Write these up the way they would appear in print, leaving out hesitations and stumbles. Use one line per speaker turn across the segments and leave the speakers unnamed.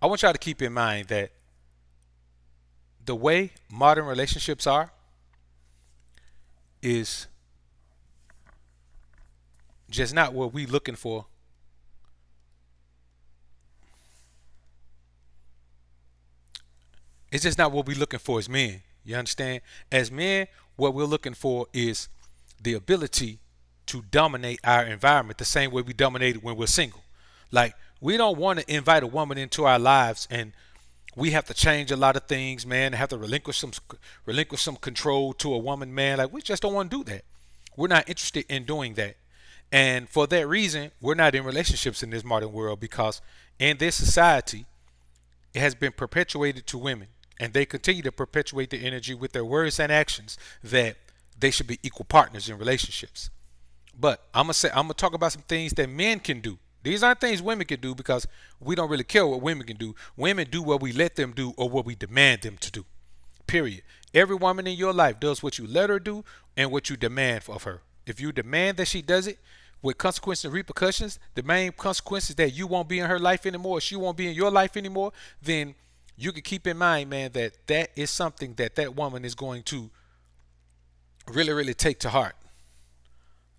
I want y'all to keep in mind that the way modern relationships are is just not what we looking for. It's just not what we're looking for as men. You understand? As men, what we're looking for is the ability to dominate our environment the same way we dominate it when we're single. Like, we don't want to invite a woman into our lives and we have to change a lot of things, man. Have to relinquish some control to a woman, man. Like, we just don't want to do that. We're not interested in doing that. And for that reason, we're not in relationships in this modern world because in this society, it has been perpetuated to women, and they continue to perpetuate the energy with their words and actions that they should be equal partners in relationships. But I'm gonna talk about some things that men can do. These aren't things women can do because we don't really care what women can do. Women do what we let them do or what we demand them to do. Period. Every woman in your life does what you let her do and what you demand of her. If you demand that she does it with consequences and repercussions, the main consequences that you won't be in her life anymore, she won't be in your life anymore, then you can keep in mind, man, that that is something that that woman is going to really, really take to heart.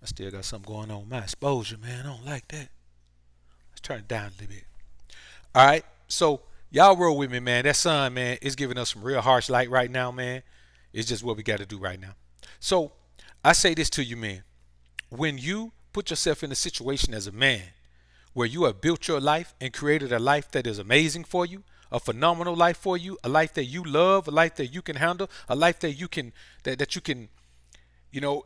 I still got something going on with my exposure, man. I don't like that. Let's turn it down a little bit. All right. So y'all roll with me, man. That sun, man, is giving us some real harsh light right now, man. It's just what we got to do right now. So I say this to you, man. When you put yourself in a situation as a man where you have built your life and created a life that is amazing for you, a phenomenal life for you, a life that you love, a life that you can handle, a life that you can that you can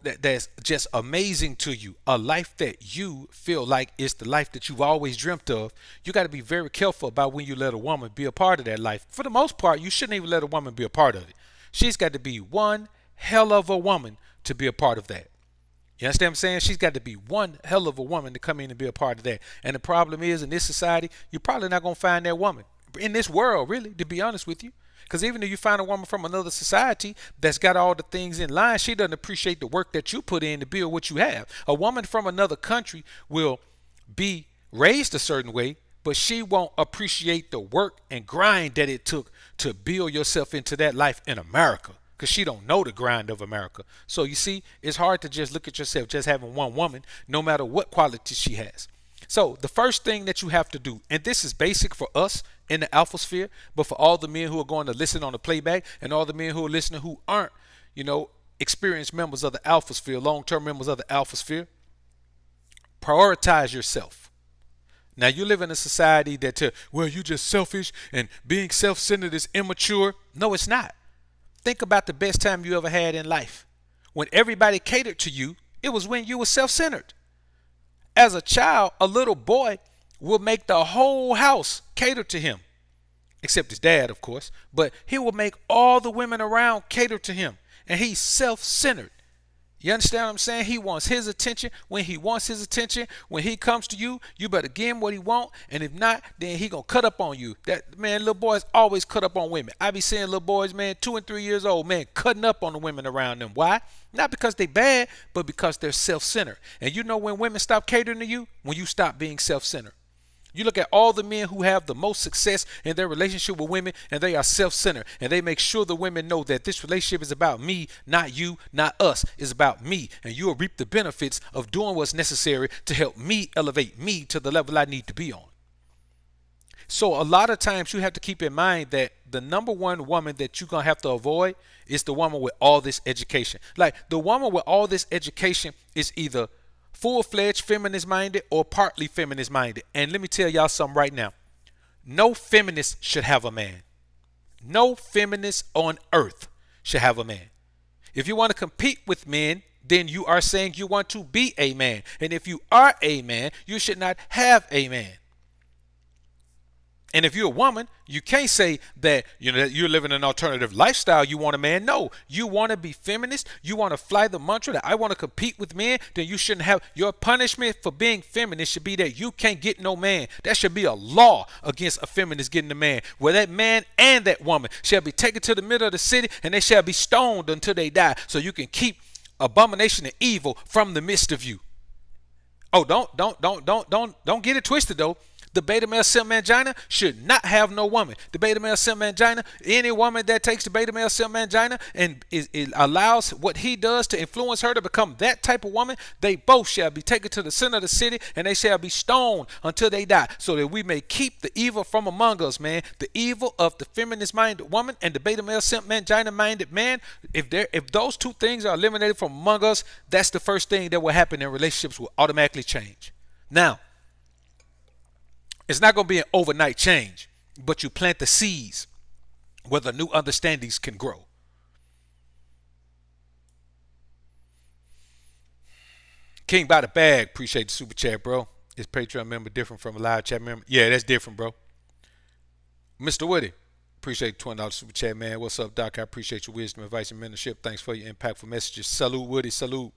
that's just amazing to you, a life that you feel like is the life that you've always dreamt of. You got to be very careful about when you let a woman be a part of that life. For the most part, you shouldn't even let a woman be a part of it. She's got to be one hell of a woman to be a part of that. You understand what I'm saying? She's got to be one hell of a woman to come in and be a part of that. And the problem is, in this society, you're probably not going to find that woman in this world, really, to be honest with you. Because even if you find a woman from another society that's got all the things in line, she doesn't appreciate the work that you put in to build what you have. A woman from another country will be raised a certain way, but she won't appreciate the work and grind that it took to build yourself into that life in America, because she don't know the grind of America. So you see, it's hard to just look at yourself just having one woman, no matter what quality she has. So the first thing that you have to do, and this is basic for us in the alpha sphere, but for all the men who are going to listen on the playback and all the men who are listening who aren't, experienced members of the alpha sphere, long-term members of the alpha sphere, prioritize yourself. Now, you live in a society that well, you just selfish and being self-centered is immature. No, it's not. Think about the best time you ever had in life. When everybody catered to you, it was when you were self-centered. As a child, a little boy will make the whole house cater to him, except his dad, of course. But he will make all the women around cater to him, and he's self-centered. You understand what I'm saying? He wants his attention. When he wants his attention, when he comes to you, you better give him what he want. And if not, then he gonna cut up on you. That man, little boys always cut up on women. I be seeing little boys, man, 2 and 3 years old, man, cutting up on the women around them. Why? Not because they bad, but because they're self-centered. And you know when women stop catering to you? When you stop being self-centered. You look at all the men who have the most success in their relationship with women, and they are self-centered, and they make sure the women know that this relationship is about me, not you, not us. It's about me, and you'll reap the benefits of doing what's necessary to help me elevate me to the level I need to be on. So a lot of times you have to keep in mind that the number one woman that you're going to have to avoid is the woman with all this education. Like, the woman with all this education is either full-fledged feminist minded or partly feminist minded. And let me tell y'all something right now. No feminist should have a man. No feminist on earth should have a man. If you want to compete with men, then you are saying you want to be a man. And if you are a man, you should not have a man. And if you're a woman, you can't say that that you're living an alternative lifestyle. You want a man. No, you want to be feminist. You want to fly the mantra that I want to compete with men. Then you shouldn't have. Your punishment for being feminist should be that you can't get no man. That should be a law against a feminist getting a man, where that man and that woman shall be taken to the middle of the city and they shall be stoned until they die, so you can keep abomination and evil from the midst of you. Oh, don't get it twisted though. The beta male simp mangina should not have no woman. The beta male simp mangina, any woman that takes the beta male simp mangina and it allows what he does to influence her to become that type of woman, they both shall be taken to the center of the city and they shall be stoned until they die, so that we may keep the evil from among us, man. The evil of the feminist minded woman and the beta male simp mangina minded man. If those two things are eliminated from among us, that's the first thing that will happen, and relationships will automatically change. Now, it's not going to be an overnight change, but you plant the seeds where the new understandings can grow. King by the bag, appreciate the super chat, bro. Is Patreon member different from a live chat member? Yeah, that's different, bro. Mr. Woody, appreciate the $20 super chat, man. What's up, Doc? I appreciate your wisdom, advice, and mentorship. Thanks for your impactful messages. Salute, Woody. Salute.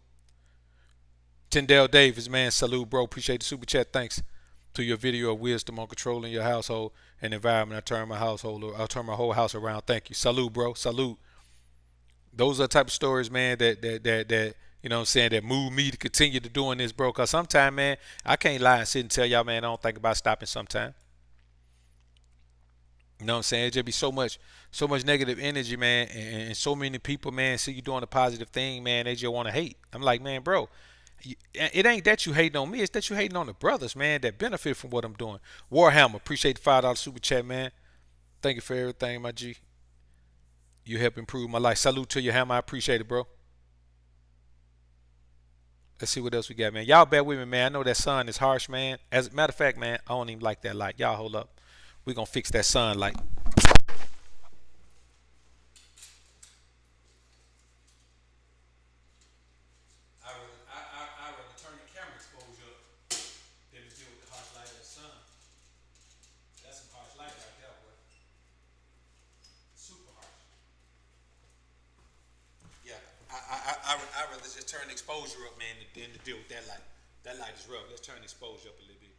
Tyndale Davis, man. Salute, bro. Appreciate the super chat. Thanks to your video of wisdom on controlling your household and environment. I'll turn my whole house around. Thank you. Salute, bro. Salute. Those are the type of stories, man, that you know what I'm saying, that move me to continue to doing this, bro. Cause sometimes, man, I can't lie and sit and tell y'all, man, I don't think about stopping sometime. You know what I'm saying? It just be so much negative energy, man, and so many people, man, see you doing a positive thing, man, they just want to hate. I'm like, man, bro, it ain't that you hating on me, it's that you hating on the brothers, man, that benefit from what I'm doing. Warhammer, appreciate the $5 super chat, man. Thank you for everything, my G. You help improve my life. Salute to you, Hammer. I appreciate it, bro. Let's see what else we got, man. Y'all bear with me, man. I know that sun is harsh, man. As a matter of fact, man, I don't even like that light. Y'all hold up. We gonna fix that sun light. I rather turn the camera exposure up than to deal with the harsh light of the sun. That's some harsh light right there, boy. Super harsh. Yeah, I rather just turn the exposure up, man, than to deal with that light. That light is rough. Let's turn the exposure up a little bit.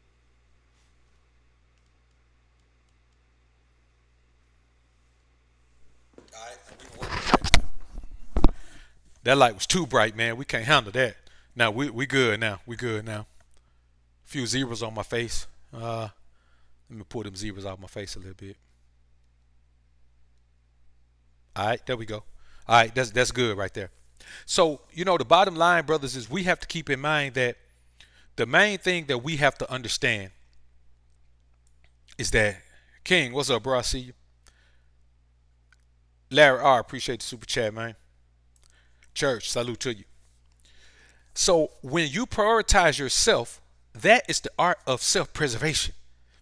All right, we can work with that. That light was too bright, man. We can't handle that. Now we good now. We good now. A few zebras on my face. Let me pull them zebras off my face a little bit. All right, there we go. All right, that's good right there. So, you know, the bottom line, brothers, is we have to keep in mind that the main thing that we have to understand is that, King, what's up, bro? I see you. Larry R, appreciate the super chat, man. Church, salute to you. So when you prioritize yourself, that is the art of self-preservation.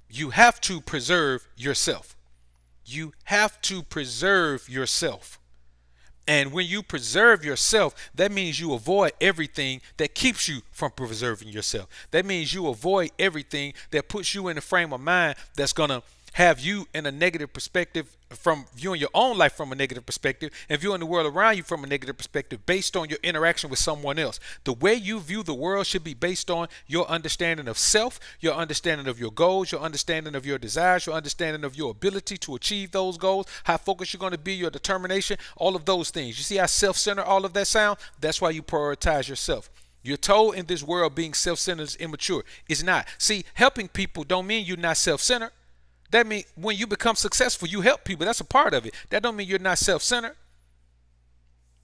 You have to preserve yourself. You have to preserve yourself. And when you preserve yourself, that means you avoid everything that keeps you from preserving yourself. That means you avoid everything that puts you in a frame of mind that's going to have you in a negative perspective, from viewing your own life from a negative perspective, and viewing the world around you from a negative perspective based on your interaction with someone else. The way you view the world should be based on your understanding of self, your understanding of your goals, your understanding of your desires, your understanding of your ability to achieve those goals, how focused you're going to be, your determination, all of those things. You see how self-centered all of that sound? That's why you prioritize yourself. You're told in this world being self-centered is immature. It's not. See, helping people don't mean you're not self-centered. That means when you become successful, you help people. That's a part of it. That don't mean you're not self-centered.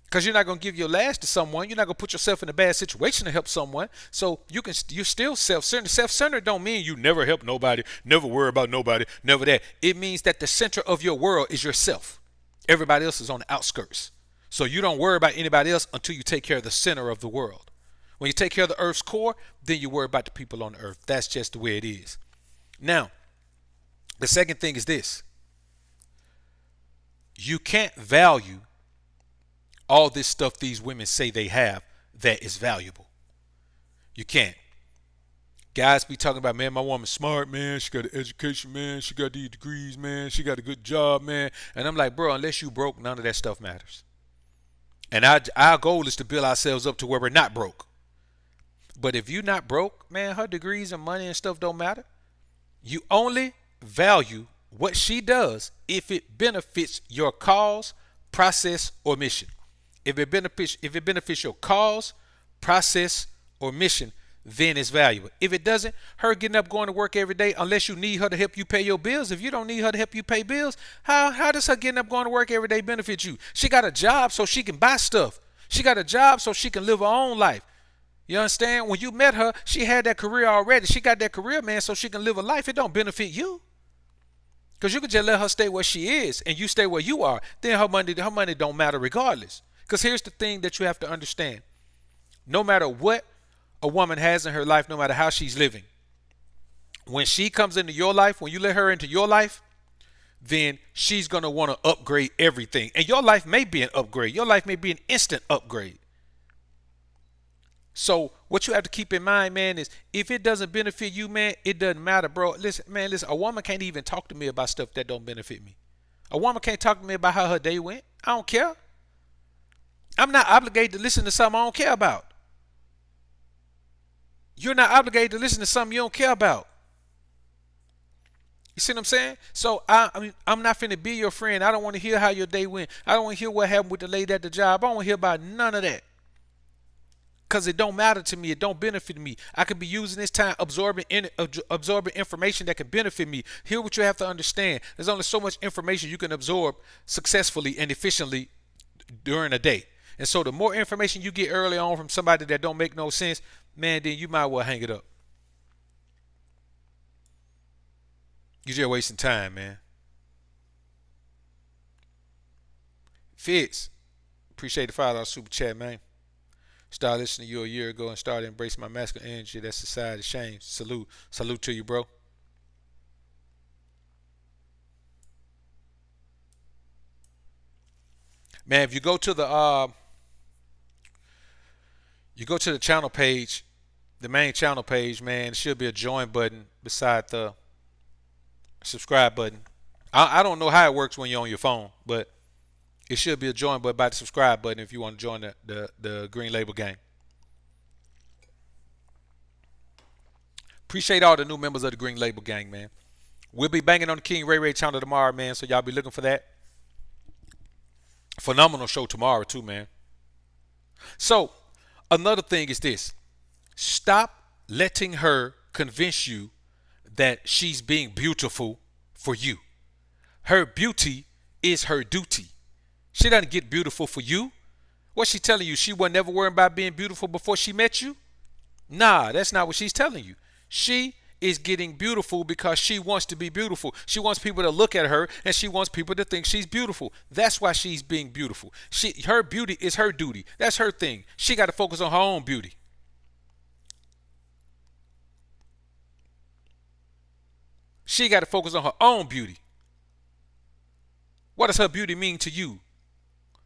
Because you're not going to give your last to someone. You're not going to put yourself in a bad situation to help someone. So you're still self-centered. Self-centered don't mean you never help nobody, never worry about nobody, never that. It means that the center of your world is yourself. Everybody else is on the outskirts. So you don't worry about anybody else until you take care of the center of the world. When you take care of the earth's core, then you worry about the people on the earth. That's just the way it is. Now, the second thing is this. You can't value all this stuff these women say they have that is valuable. You can't. Guys be talking about, man, my woman's smart, man. She got an education, man. She got these degrees, man. She got a good job, man. And I'm like, bro, unless you broke, none of that stuff matters. And our goal is to build ourselves up to where we're not broke. But if you're not broke, man, her degrees and money and stuff don't matter. You only value what she does if it benefits your cause, process, or mission. If it benefits your cause, process, or mission, then it's valuable. If it doesn't, her getting up going to work every day, unless you need her to help you pay your bills. If you don't need her to help you pay bills, how does her getting up going to work every day benefit you? She got a job so she can buy stuff. She got a job so she can live her own life. You understand? When you met her, she had that career already. She got that career, man, so she can live a life. It don't benefit you. Because you could just let her stay where she is and you stay where you are. Then her money don't matter regardless. Because here's the thing that you have to understand. No matter what a woman has in her life, no matter how she's living, when she comes into your life, when you let her into your life, then she's going to want to upgrade everything. And your life may be an upgrade. Your life may be an instant upgrade. So what you have to keep in mind, man, is if it doesn't benefit you, man, it doesn't matter, bro. Listen, man, listen, a woman can't even talk to me about stuff that don't benefit me. A woman can't talk to me about how her day went. I don't care. I'm not obligated to listen to something I don't care about. You're not obligated to listen to something you don't care about. You see what I'm saying? So I mean, I'm not finna be your friend. I don't want to hear how your day went. I don't want to hear what happened with the lady at the job. I don't want to hear about none of that. Cause it don't matter to me. It don't benefit me. I could be using this time absorbing information that can benefit me. Here, what you have to understand: there's only so much information you can absorb successfully and efficiently during a day. And so, the more information you get early on from somebody that don't make no sense, man, then you might well hang it up. You're just wasting time, man. Fitz, appreciate the $5 super chat, man. Started listening to you a year ago and started embracing my masculine energy. That society shame. Salute. Salute to you, bro. Man, if you go to the channel page, the main channel page, man, there should be a join button beside the subscribe button. I don't know how it works when you're on your phone, but it should be a join button by the subscribe button if you want to join the Green Label gang. Appreciate all the new members of the Green Label gang, man. We'll be banging on the King Ray Ray channel tomorrow, man, so y'all be looking for that. Phenomenal show tomorrow, too, man. So, another thing is this. Stop letting her convince you that she's being beautiful for you. Her beauty is her duty. She doesn't get beautiful for you. What's she telling you? She was never worried about being beautiful before she met you? Nah, that's not what she's telling you. She is getting beautiful because she wants to be beautiful. She wants people to look at her and she wants people to think she's beautiful. That's why she's being beautiful. Her beauty is her duty. That's her thing. She got to focus on her own beauty. She got to focus on her own beauty. What does her beauty mean to you?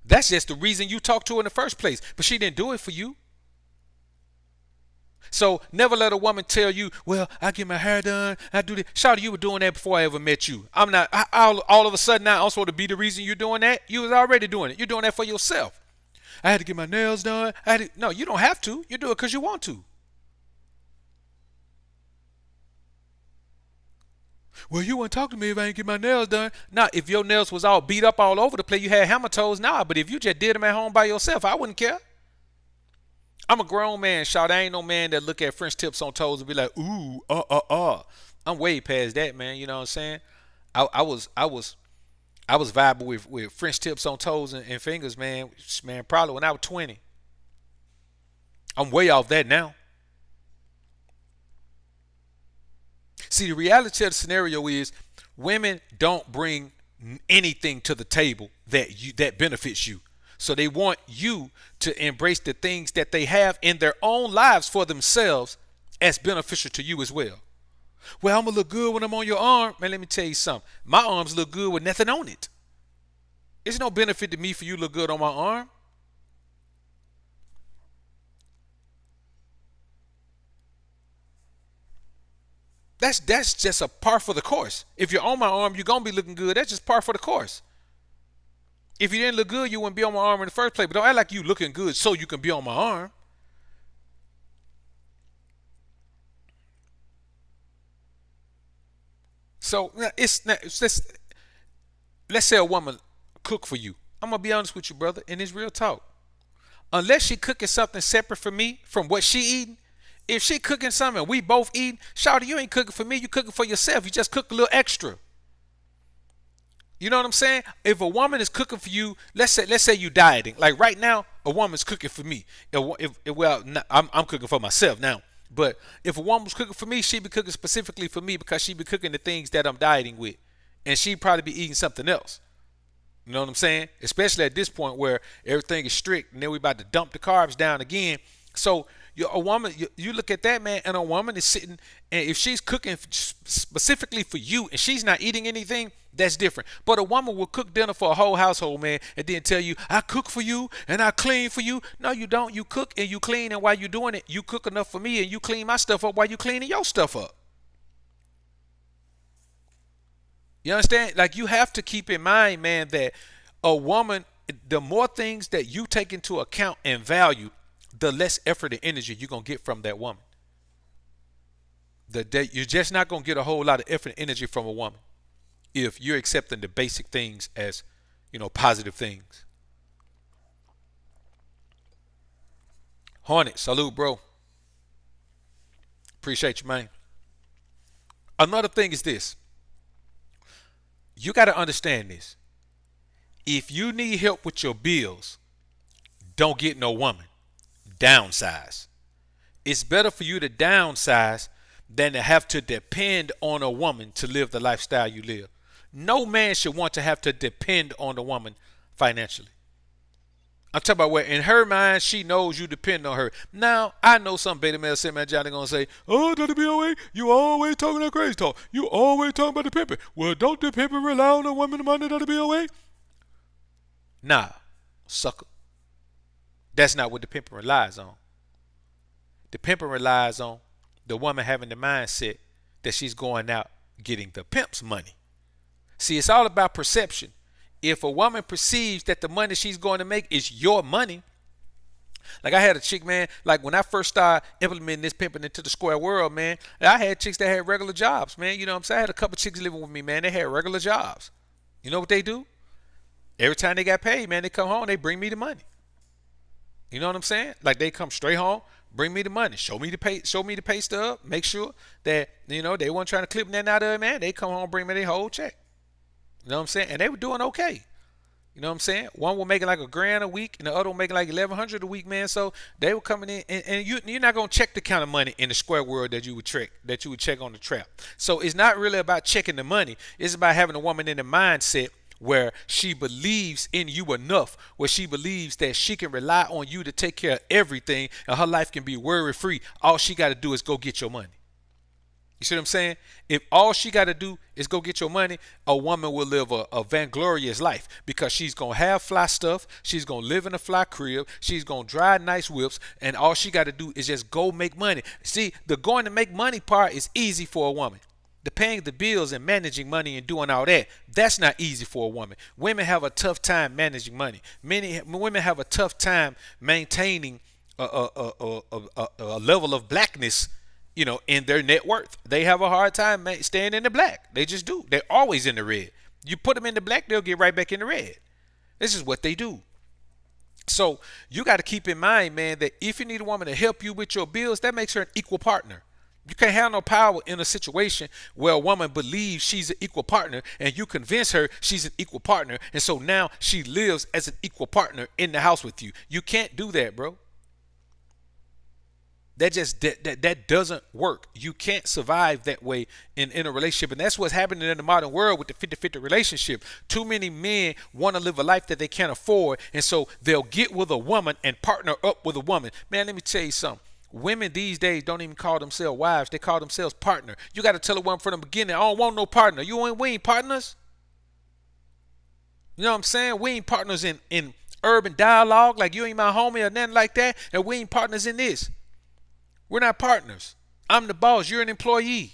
That's just the reason you talked to her in the first place. But she didn't do it for you. So never let a woman tell you, well, I get my hair done, I do this. Shawty, you were doing that before I ever met you. I'm not, all of a sudden now I'm supposed to be the reason you're doing that. You was already doing it. You're doing that for yourself. I had to get my nails done. No, you don't have to. You do it because you want to. Well, you wouldn't talk to me if I ain't get my nails done. Nah, if your nails was all beat up all over the place, you had hammer toes, nah. But if you just did them at home by yourself, I wouldn't care. I'm a grown man, shout. I ain't no man that look at French tips on toes and be like, ooh, I'm way past that, man. You know what I'm saying? I was vibing with French tips on toes and fingers, man. Man, probably when I was 20. I'm way off that now. See, the reality of the scenario is women don't bring anything to the table that benefits you. So they want you to embrace the things that they have in their own lives for themselves as beneficial to you as well. Well, I'm going to look good when I'm on your arm. Man, let me tell you something. My arms look good with nothing on it. It's no benefit to me for you to look good on my arm. That's just a par for the course. If you're on my arm, you're going to be looking good. That's just par for the course. If you didn't look good, you wouldn't be on my arm in the first place. But don't act like you looking good so you can be on my arm. So let's say a woman cook for you. I'm gonna be honest with you, brother, and it's real talk. Unless she cooking something separate from me from what she eating, If she cooking something and we both eating, shawty, you ain't cooking for me, you cooking for yourself. You just cook a little extra. You know what I'm saying? If a woman is cooking for you, let's say you dieting. Like right now, a woman's cooking for me. Well, I'm cooking for myself now. But if a woman was cooking for me, she'd be cooking specifically for me because she'd be cooking the things that I'm dieting with, and she'd probably be eating something else. You know what I'm saying? Especially at this point where everything is strict, and then we about to dump the carbs down again. So a woman, you look at that, man, and a woman is sitting, and if she's cooking specifically for you and she's not eating anything, that's different. But a woman will cook dinner for a whole household, man, and then tell you, I cook for you and I clean for you. No, you don't. You cook and you clean, and while you're doing it, you cook enough for me and you clean my stuff up while you cleaning your stuff up. You understand? Like, you have to keep in mind, man, that a woman, the more things that you take into account and value, the less effort and energy you're going to get from that woman. You're just not going to get a whole lot of effort and energy from a woman if you're accepting the basic things as, positive things. Hornet, salute, bro. Appreciate you, man. Another thing is this. You got to understand this. If you need help with your bills, don't get no woman. Downsize. It's better for you to downsize than to have to depend on a woman to live the lifestyle you live. No man should want to have to depend on a woman financially. I'm talking about where in her mind, she knows you depend on her. Now, I know some beta male man Johnny gonna say, oh, WBOA, you always talking that crazy talk. You always talking about the pimping. Well, don't the pimping rely on the woman money, WBOA? Nah, sucker. That's not what the pimping relies on. The pimping relies on the woman having the mindset that she's going out getting the pimp's money. See, it's all about perception. If a woman perceives that the money she's going to make is your money, like I had a chick, man, like when I first started implementing this pimping into the square world, man, I had chicks that had regular jobs, man. You know what I'm saying? I had a couple chicks living with me, man. They had regular jobs. You know what they do? Every time they got paid, man, they come home, they bring me the money. You know what I'm saying? Like they come straight home, bring me the money, show me the pay stub, make sure that, they weren't trying to clip nothing out of it, man. They come home, bring me their whole check. You know what I'm saying? And they were doing okay. You know what I'm saying? One was making like $1,000 a week, and the other one making like $1,100 a week, man. So they were coming in, and you're not gonna check the kind of money in the square world that you would check on the trap. So it's not really about checking the money. It's about having a woman in the mindset where she believes in you enough, where she believes that she can rely on you to take care of everything, and her life can be worry free. All she got to do is go get your money. You see what I'm saying? If all she got to do is go get your money, a woman will live a vainglorious life because she's going to have fly stuff. She's going to live in a fly crib. She's going to drive nice whips. And all she got to do is just go make money. See, the going to make money part is easy for a woman. The paying the bills and managing money and doing all that, that's not easy for a woman. Women have a tough time managing money. Many women have a tough time maintaining a level of blackness, in their net worth. They have a hard time staying in the black. They just do. They're always in the red. You put them in the black, they'll get right back in the red. This is what they do. So you got to keep in mind, man, that if you need a woman to help you with your bills, that makes her an equal partner. You can't have no power in a situation where a woman believes she's an equal partner and you convince her she's an equal partner. And so now she lives as an equal partner in the house with you. You can't do that, bro. That doesn't work. You can't survive that way in a relationship. And that's what's happening in the modern world with the 50-50 relationship. Too many men want to live a life that they can't afford. And so they'll get with a woman and partner up with a woman. Man, let me tell you something. Women these days don't even call themselves wives. They call themselves partner. You got to tell a woman from the beginning, I don't want no partner. We ain't partners. You know what I'm saying? We ain't partners in urban dialogue. Like you ain't my homie or nothing like that. And we ain't partners in this. We're not partners. I'm the boss. You're an employee.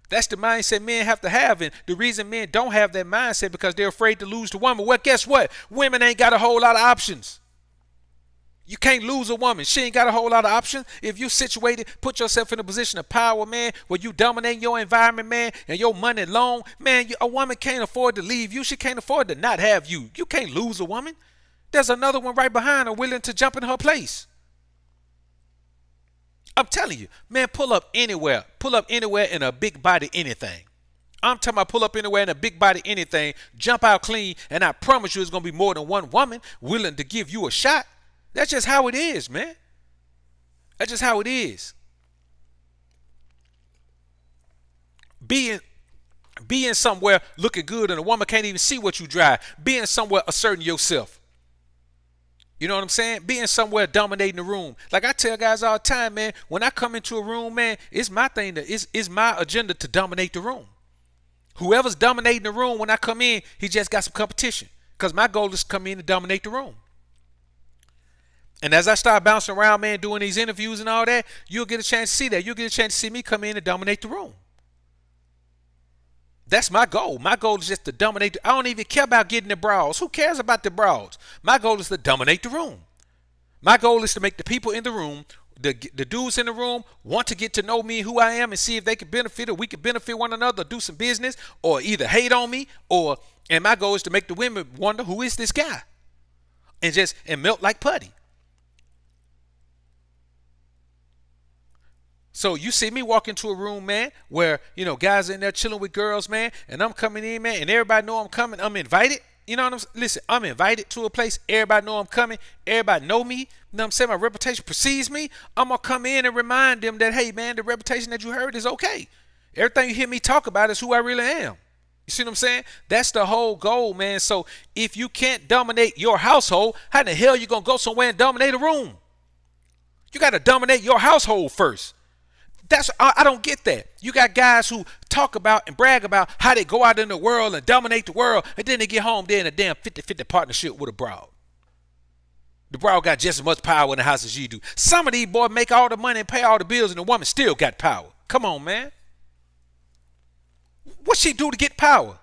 That's the mindset men have to have. And the reason men don't have that mindset because they're afraid to lose the woman. Well, guess what? Women ain't got a whole lot of options. You can't lose a woman. She ain't got a whole lot of options. If you situated, put yourself in a position of power, man, where you dominate your environment, man, and your money long, man, a woman can't afford to leave you. She can't afford to not have you. You can't lose a woman. There's another one right behind her willing to jump in her place. I'm telling you, man, pull up anywhere. Pull up anywhere in a big body anything. I'm talking about pull up anywhere in a big body anything, jump out clean, and I promise you it's gonna be more than one woman willing to give you a shot. That's just how it is, man. That's just how it is. Being being somewhere looking good and a woman can't even see what you drive. Being somewhere asserting yourself. You know what I'm saying? Being somewhere dominating the room. Like I tell guys all the time, man, when I come into a room, man, it's my thing to it's my agenda to dominate the room. Whoever's dominating the room when I come in, he just got some competition. Because my goal is to come in and dominate the room. And as I start bouncing around, man, doing these interviews and all that, you'll get a chance to see that. You'll get a chance to see me come in and dominate the room. That's my goal. My goal is just to dominate. I don't even care about getting the brawls. Who cares about the brawls? My goal is to dominate the room. My goal is to make the people in the room, the dudes in the room, want to get to know me, who I am, and see if they can benefit or we can benefit one another, do some business, or either hate on me, and my goal is to make the women wonder who is this guy, and melt like putty. So you see me walk into a room, man, where, guys are in there chilling with girls, man, and I'm coming in, man, and everybody know I'm coming. I'm invited. You know what I'm saying? Listen, I'm invited to a place. Everybody know I'm coming. Everybody know me. You know what I'm saying? My reputation precedes me. I'm going to come in and remind them that, hey, man, the reputation that you heard is okay. Everything you hear me talk about is who I really am. You see what I'm saying? That's the whole goal, man. So if you can't dominate your household, how the hell you going to go somewhere and dominate a room? You got to dominate your household first. I don't get that. You got guys who talk about and brag about how they go out in the world and dominate the world, and then they get home, they're in a damn 50-50 partnership with a broad. The broad got just as much power in the house as you do. Some of these boys make all the money and pay all the bills, and the woman still got power. Come on, man. What she do to get power?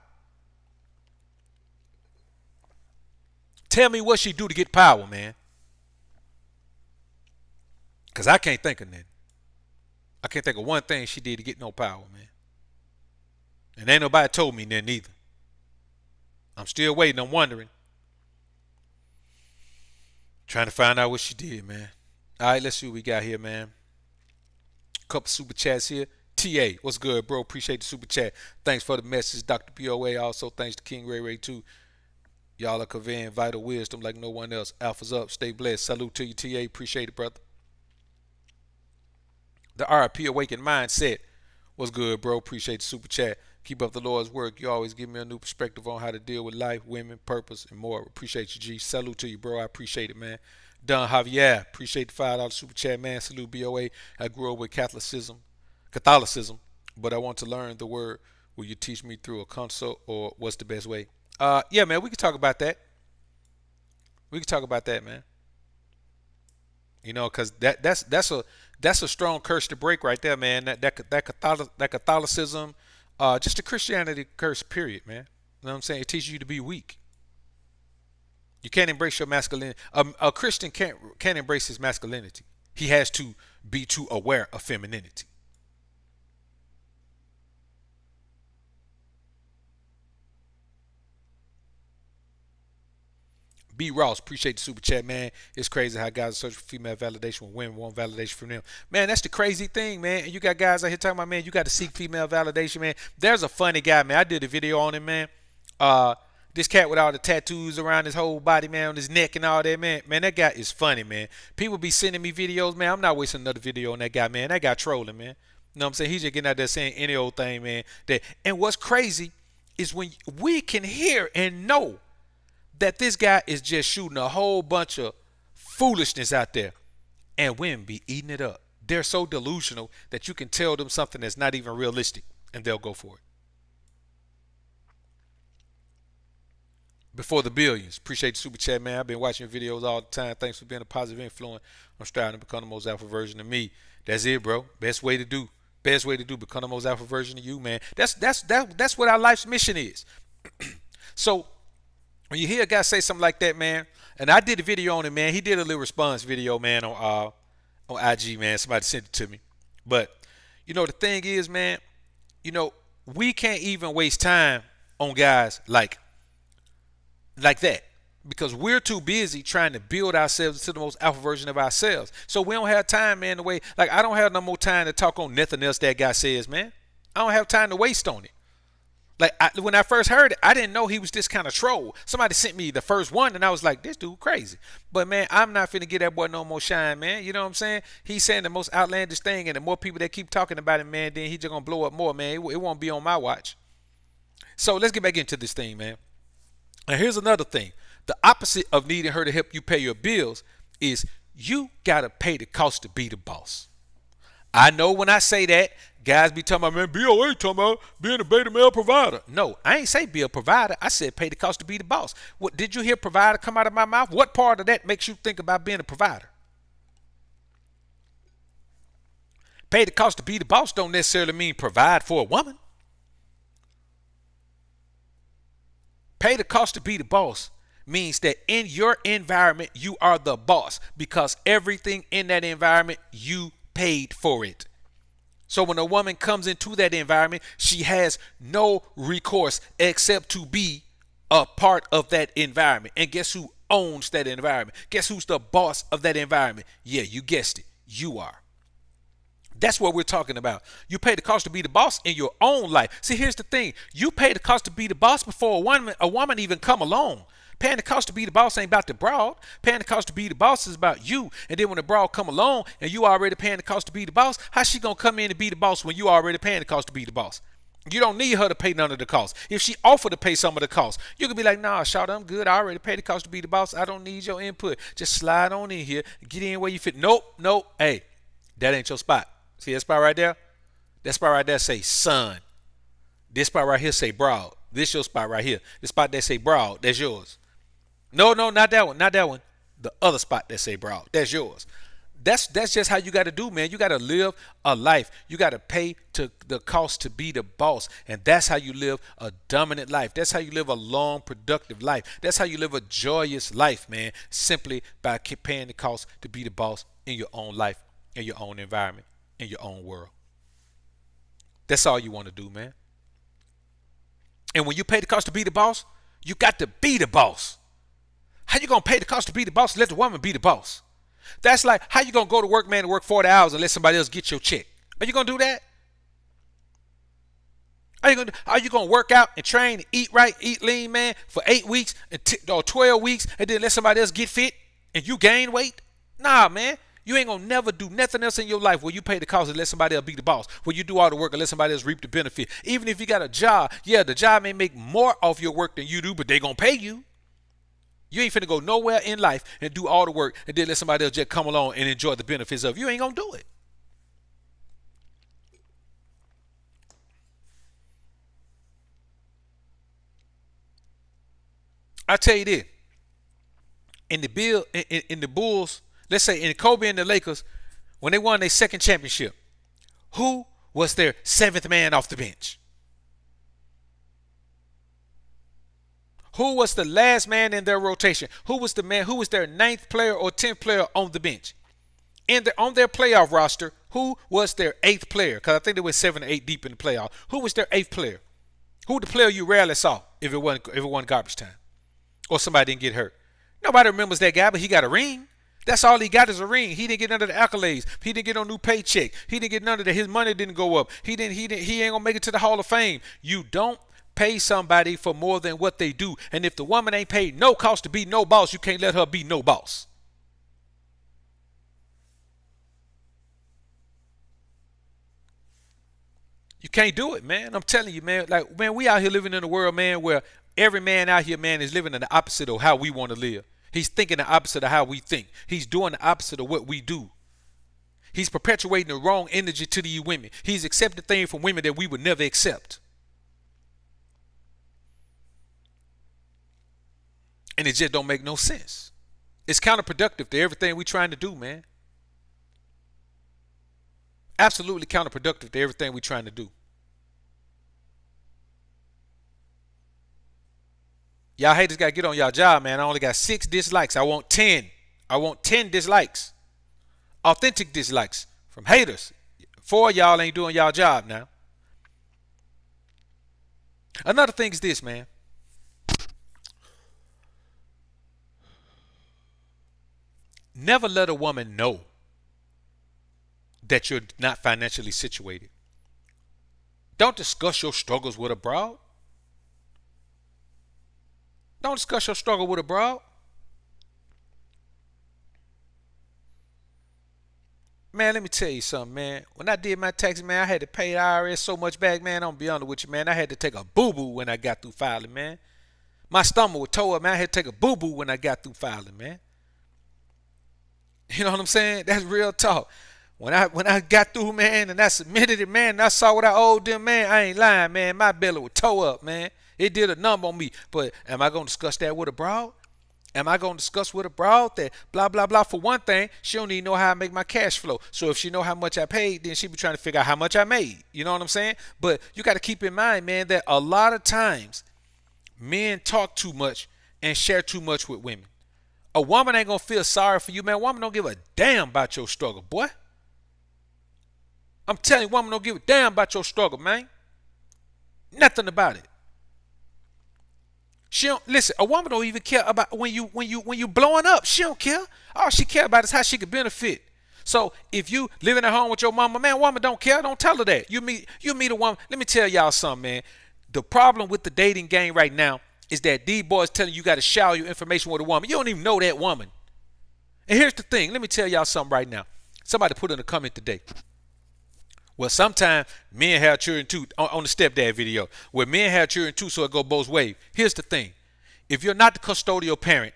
Tell me what she do to get power, man. Because I can't think of nothing. I can't think of one thing she did to get no power, man. And ain't nobody told me nothing either. I'm still waiting. I'm wondering. Trying to find out what she did, man. All right, let's see what we got here, man. Couple super chats here. TA, what's good, bro? Appreciate the super chat. Thanks for the message, Dr. POA. Also, thanks to King Ray Ray, too. Y'all are conveying vital wisdom like no one else. Alpha's up. Stay blessed. Salute to you, TA. Appreciate it, brother. The RP Awakened Mindset. What's good, bro? Appreciate the super chat. Keep up the Lord's work. You always give me a new perspective on how to deal with life, women, purpose, and more. Appreciate you, G. Salute to you, bro. I appreciate it, man. Don Javier. Appreciate the $5 super chat, man. Salute, BOA. I grew up with Catholicism, but I want to learn the word. Will you teach me through a consult, or what's the best way? Yeah, man, we can talk about that. We can talk about that, man. Because that's a strong curse to break right there, man. That Catholicism, just a Christianity curse, period, man. You know what I'm saying? It teaches you to be weak. You can't embrace your masculinity. A Christian can't embrace his masculinity. He has to be too aware of femininity. B. Ross, appreciate the super chat, man. It's crazy how guys are searching for female validation when women want validation from them. Man, that's the crazy thing, man. And you got guys out here talking about, man, you got to seek female validation, man. There's a funny guy, man. I did a video on him, man. This cat with all the tattoos around his whole body, man, on his neck and all that, man. Man, that guy is funny, man. People be sending me videos, man. I'm not wasting another video on that guy, man. That guy trolling, man. You know what I'm saying? He's just getting out there saying any old thing, man. And what's crazy is when we can hear and know that this guy is just shooting a whole bunch of foolishness out there, and women be eating it up. They're so delusional that you can tell them something that's not even realistic, and they'll go for it. Before the billions, appreciate the super chat, man. I've been watching your videos all the time. Thanks for being a positive influence. I'm striving to become the most alpha version of me. That's it, bro. Best way to do. Become the most alpha version of you, man. That's what our life's mission is. So when you hear a guy say something like that, man, and I did a video on it, man. He did a little response video, man, on IG, man. Somebody sent it to me. But, the thing is, man, we can't even waste time on guys like that. because we're too busy trying to build ourselves into the most alpha version of ourselves. So we don't have time, man, the way, like, I don't have no more time to talk on nothing else that guy says, man. I don't have time to waste on it. Like, when I first heard it, I didn't know he was this kind of troll. Somebody sent me the first one, and I was like, this dude crazy. But, man, I'm not finna get that boy no more shine, man. You know what I'm saying? He's saying the most outlandish thing, and the more people that keep talking about it, man, then he just gonna blow up more, man. It won't be on my watch. So let's get back into this thing, man. And here's another thing. The opposite of needing her to help you pay your bills is you gotta pay the cost to be the boss. I know when I say that, guys be talking about, man, BOA talking about being a beta male provider. No, I ain't say be a provider. I said pay the cost to be the boss. What did you hear provider come out of my mouth? What part of that makes you think about being a provider? Pay the cost to be the boss don't necessarily mean provide for a woman. Pay the cost to be the boss means that in your environment, you are the boss because everything in that environment, you paid for it. So when a woman comes into that environment, she has no recourse except to be a part of that environment. And guess who owns that environment? Guess who's the boss of that environment? Yeah, you guessed it. You are. That's what we're talking about. You pay the cost to be the boss in your own life. See, here's the thing. You pay the cost to be the boss before a woman even come along. Paying the cost to be the boss ain't about the broad. Paying the cost to be the boss is about you. And then when the broad come along and you already paying the cost to be the boss, how's she gonna come in and be the boss when you already paying the cost to be the boss? You don't need her to pay none of the cost. If she offered to pay some of the cost, you could be like, nah, shout, I'm good. I already paid the cost to be the boss. I don't need your input. Just slide on in here. Get in where you fit. Nope. Hey, that ain't your spot. See that spot right there? That spot right there say son. This spot right here say broad. This your spot right here. The spot that say broad, that's yours. No, not that one. Not that one. The other spot that say broad, that's yours. That's just how you got to do, man. You got to live a life. You got to pay to the cost to be the boss. And that's how you live a dominant life. That's how you live a long, productive life. That's how you live a joyous life, man. Simply by paying the cost to be the boss in your own life, in your own environment, in your own world. That's all you want to do, man. And when you pay the cost to be the boss, you got to be the boss. How you gonna pay the cost to be the boss and let the woman be the boss? That's like, how you gonna go to work, man, and work 40 hours and let somebody else get your check? Are you gonna do that? Are you gonna work out and train and eat right, eat lean, man, for 8 weeks or 12 weeks and then let somebody else get fit and you gain weight? Nah, man. You ain't gonna never do nothing else in your life where you pay the cost and let somebody else be the boss, where you do all the work and let somebody else reap the benefit. Even if you got a job, yeah, the job may make more off your work than you do, but they gonna pay you. You ain't finna go nowhere in life and do all the work and then let somebody else just come along and enjoy the benefits of it. You ain't gonna do it. I tell you this, in the Bulls, let's say in Kobe and the Lakers, when they won their second championship, who was their seventh man off the bench? Who was the last man in their rotation? Who was the man? Who was their ninth player or 10th player on the bench? On their playoff roster, who was their eighth player? Because I think they were 7 or 8 deep in the playoff. Who was their eighth player? Who the player you rarely saw if it wasn't garbage time or somebody didn't get hurt? Nobody remembers that guy, but he got a ring. That's all he got is a ring. He didn't get none of the accolades. He didn't get no new paycheck. He didn't get none of that. His money didn't go up. He ain't gonna make it to the Hall of Fame. You don't pay somebody for more than what they do. And if the woman ain't paid no cost to be no boss, you can't let her be no boss. You can't do it, man. I'm telling you, man. Like, man, we out here living in a world, man, where every man out here, man, is living in the opposite of how we want to live. He's thinking the opposite of how we think. He's doing the opposite of what we do. He's perpetuating the wrong energy to these women. He's accepting things from women that we would never accept. And it just don't make no sense. It's counterproductive to everything we're trying to do, man. Absolutely counterproductive to everything we're trying to do. Y'all haters got to get on y'all job, man. I only got 6 dislikes. I want 10. I want 10 dislikes. Authentic dislikes from haters. 4 of y'all ain't doing y'all job now. Another thing is this, man. Never let a woman know that you're not financially situated. Don't discuss your struggles with a broad. Don't discuss your struggle with a broad. Man, let me tell you something, man. When I did my taxes, man, I had to pay the IRS so much back, man. I'm beyond with you, man. I had to take a boo-boo when I got through filing, man. My stomach was tore up, man. I had to take a boo-boo when I got through filing, man. You know what I'm saying? That's real talk. When I got through, man, and I submitted it, man, and I saw what I owed them, man, I ain't lying, man. My belly was tore up, man. It did a number on me. But am I gonna discuss that with a broad? Am I gonna discuss with a broad that blah blah blah? For one thing, she don't even know how I make my cash flow. So if she know how much I paid, then she be trying to figure out how much I made. You know what I'm saying? But you got to keep in mind, man, that a lot of times men talk too much and share too much with women. A woman ain't gonna feel sorry for you, man. A woman don't give a damn about your struggle, boy. I'm telling you, woman don't give a damn about your struggle, man. Nothing about it. She don't listen. A woman don't even care about when you blowing up. She don't care. All she care about is how she can benefit. So if you living at home with your mama, man, woman don't care. Don't tell her that. You meet a woman. Let me tell y'all something, man. The problem with the dating game right now is that these boys telling you got to share your information with a woman. You don't even know that woman. And here's the thing. Let me tell y'all something right now. Somebody put in a comment today. Well, sometimes men have children too, on the stepdad video, where men have children too, so it go both ways. Here's the thing. If you're not the custodial parent,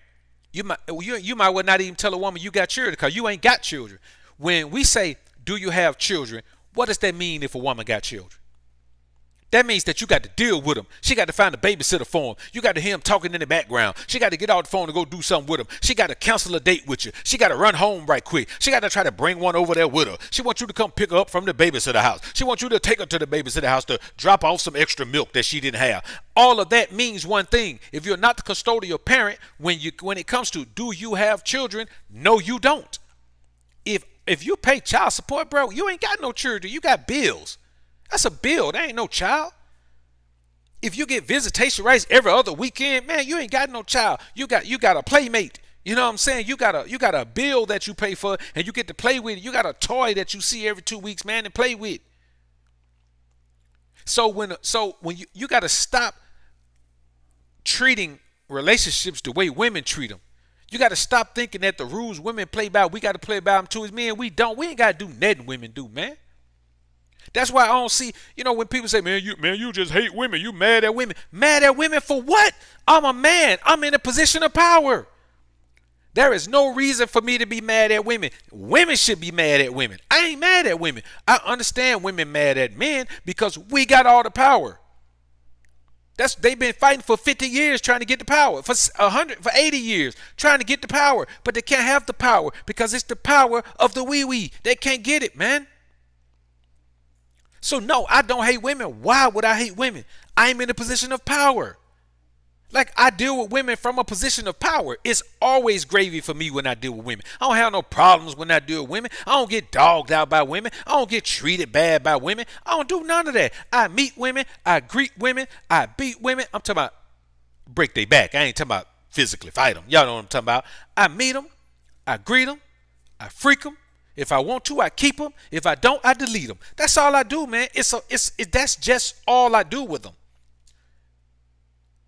you might well not even tell a woman you got children because you ain't got children. When we say, do you have children, what does that mean if a woman got children? That means that you got to deal with them. She got to find a babysitter for him. You got to hear him talking in the background. She got to get off the phone and go do something with him. She got to cancel a date with you. She got to run home right quick. She got to try to bring one over there with her. She wants you to come pick her up from the babysitter house. She wants you to take her to the babysitter house to drop off some extra milk that she didn't have. All of that means one thing. If you're not the custodial parent, when it comes to do you have children, no, you don't. If you pay child support, bro, you ain't got no children. You got bills. That's a bill. That ain't no child. If you get visitation rights every other weekend, man, you ain't got no child. You got a playmate. You know what I'm saying? You got a bill that you pay for and you get to play with. You got a toy that you see every 2 weeks, man, and play with. So when you got to stop treating relationships the way women treat them. You got to stop thinking that the rules women play by, we got to play by them too. As men, we don't. We ain't got to do nothing women do, man. That's why I don't see, when people say, man, you just hate women. You mad at women. Mad at women for what? I'm a man. I'm in a position of power. There is no reason for me to be mad at women. Women should be mad at women. I ain't mad at women. I understand women mad at men because we got all the power. They've been fighting for 50 years trying to get the power, for 80 years trying to get the power, but they can't have the power because it's the power of the wee. They can't get it, man. So no, I don't hate women. Why would I hate women? I'm in a position of power. Like, I deal with women from a position of power. It's always gravy for me when I deal with women. I don't have no problems when I deal with women. I don't get dogged out by women. I don't get treated bad by women. I don't do none of that. I meet women. I greet women. I beat women. I'm talking about break their back. I ain't talking about physically fight them. Y'all know what I'm talking about. I meet them. I greet them. I freak them. If I want to, I keep them. If I don't, I delete them. That's all I do, man. That's just all I do with them.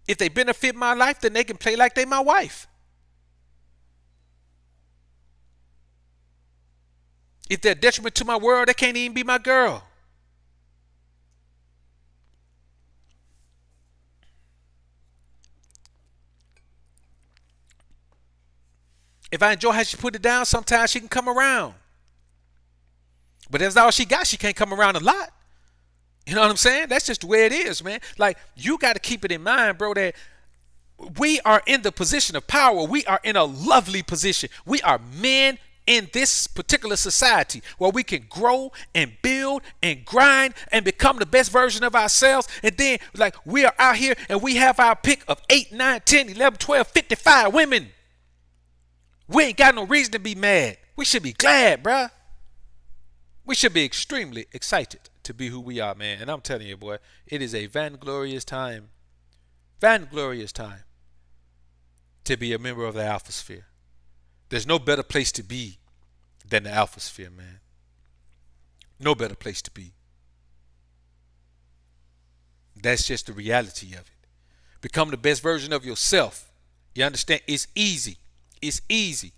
If they benefit my life, then they can play like they my wife. If they're a detriment to my world, they can't even be my girl. If I enjoy how she put it down, sometimes she can come around. But that's all she got. She can't come around a lot. You know what I'm saying? That's just the way it is, man. Like, you got to keep it in mind, bro, that we are in the position of power. We are in a lovely position. We are men in this particular society where we can grow and build and grind and become the best version of ourselves. And then, like, we are out here and we have our pick of 8, 9, 10, 11, 12, 55 women. We ain't got no reason to be mad. We should be glad, bruh. We should be extremely excited to be who we are, man. And I'm telling you, boy, it is a vainglorious time to be a member of the Alpha Sphere. There's no better place to be than the alpha sphere, man. No better place to be. That's just the reality of it. Become the best version of yourself. You understand? It's easy. It's easy.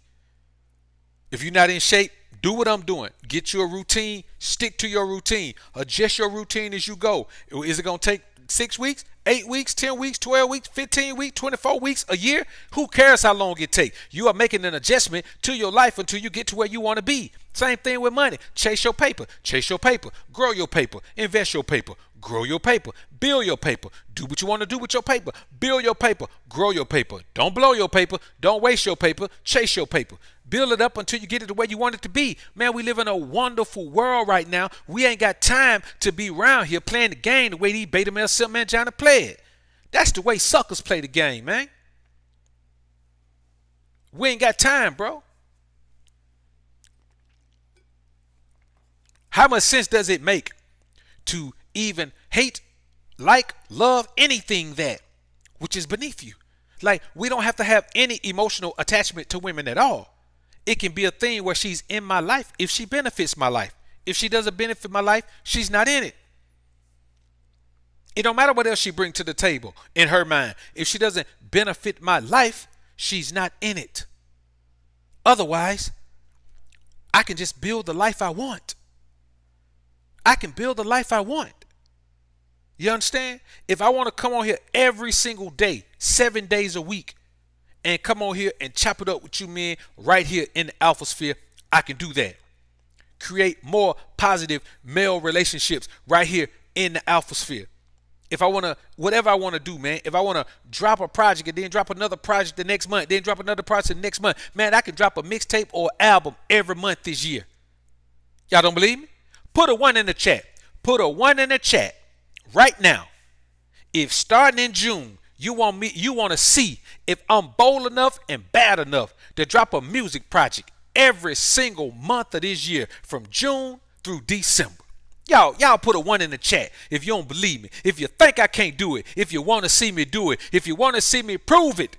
If you're not in shape, do what I'm doing. Get you a routine. Stick to your routine. Adjust your routine as you go. Is it going to take 6 weeks, 8 weeks, 10 weeks, 12 weeks, 15 weeks, 24 weeks, a year? Who cares how long it takes? You are making an adjustment to your life until you get to where you want to be. Same thing with money. Chase your paper. Chase your paper. Grow your paper. Invest your paper. Grow your paper. Build your paper. Do what you want to do with your paper. Build your paper. Grow your paper. Don't blow your paper. Don't waste your paper. Chase your paper. Build it up until you get it the way you want it to be. Man, we live in a wonderful world right now. We ain't got time to be around here playing the game the way these beta male simp man trying to play it. That's the way suckers play the game, man. We ain't got time, bro. How much sense does it make to even hate, like, love anything that which is beneath you? Like, we don't have to have any emotional attachment to women at all. It can be a thing where she's in my life if she benefits my life. If she doesn't benefit my life, she's not in it. It don't matter what else she brings to the table in her mind. If she doesn't benefit my life, she's not in it. Otherwise, I can just build the life I want. I can build the life I want. You understand? If I want to come on here every single day, 7 days a week, and come on here and chop it up with you men right here in the alpha sphere, I can do that. Create more positive male relationships right here in the alpha sphere. If I want to, whatever I want to do, man, if I want to drop a project and then drop another project the next month, then drop another project the next month, man, I can drop a mixtape or album every month this year. Y'all don't believe me? Put a 1 in the chat. Put a 1 in the chat right now. If starting in June, you want to see if I'm bold enough and bad enough to drop a music project every single month of this year from June through December. Y'all put a 1 in the chat if you don't believe me. If you think I can't do it, if you want to see me do it, if you want to see me prove it,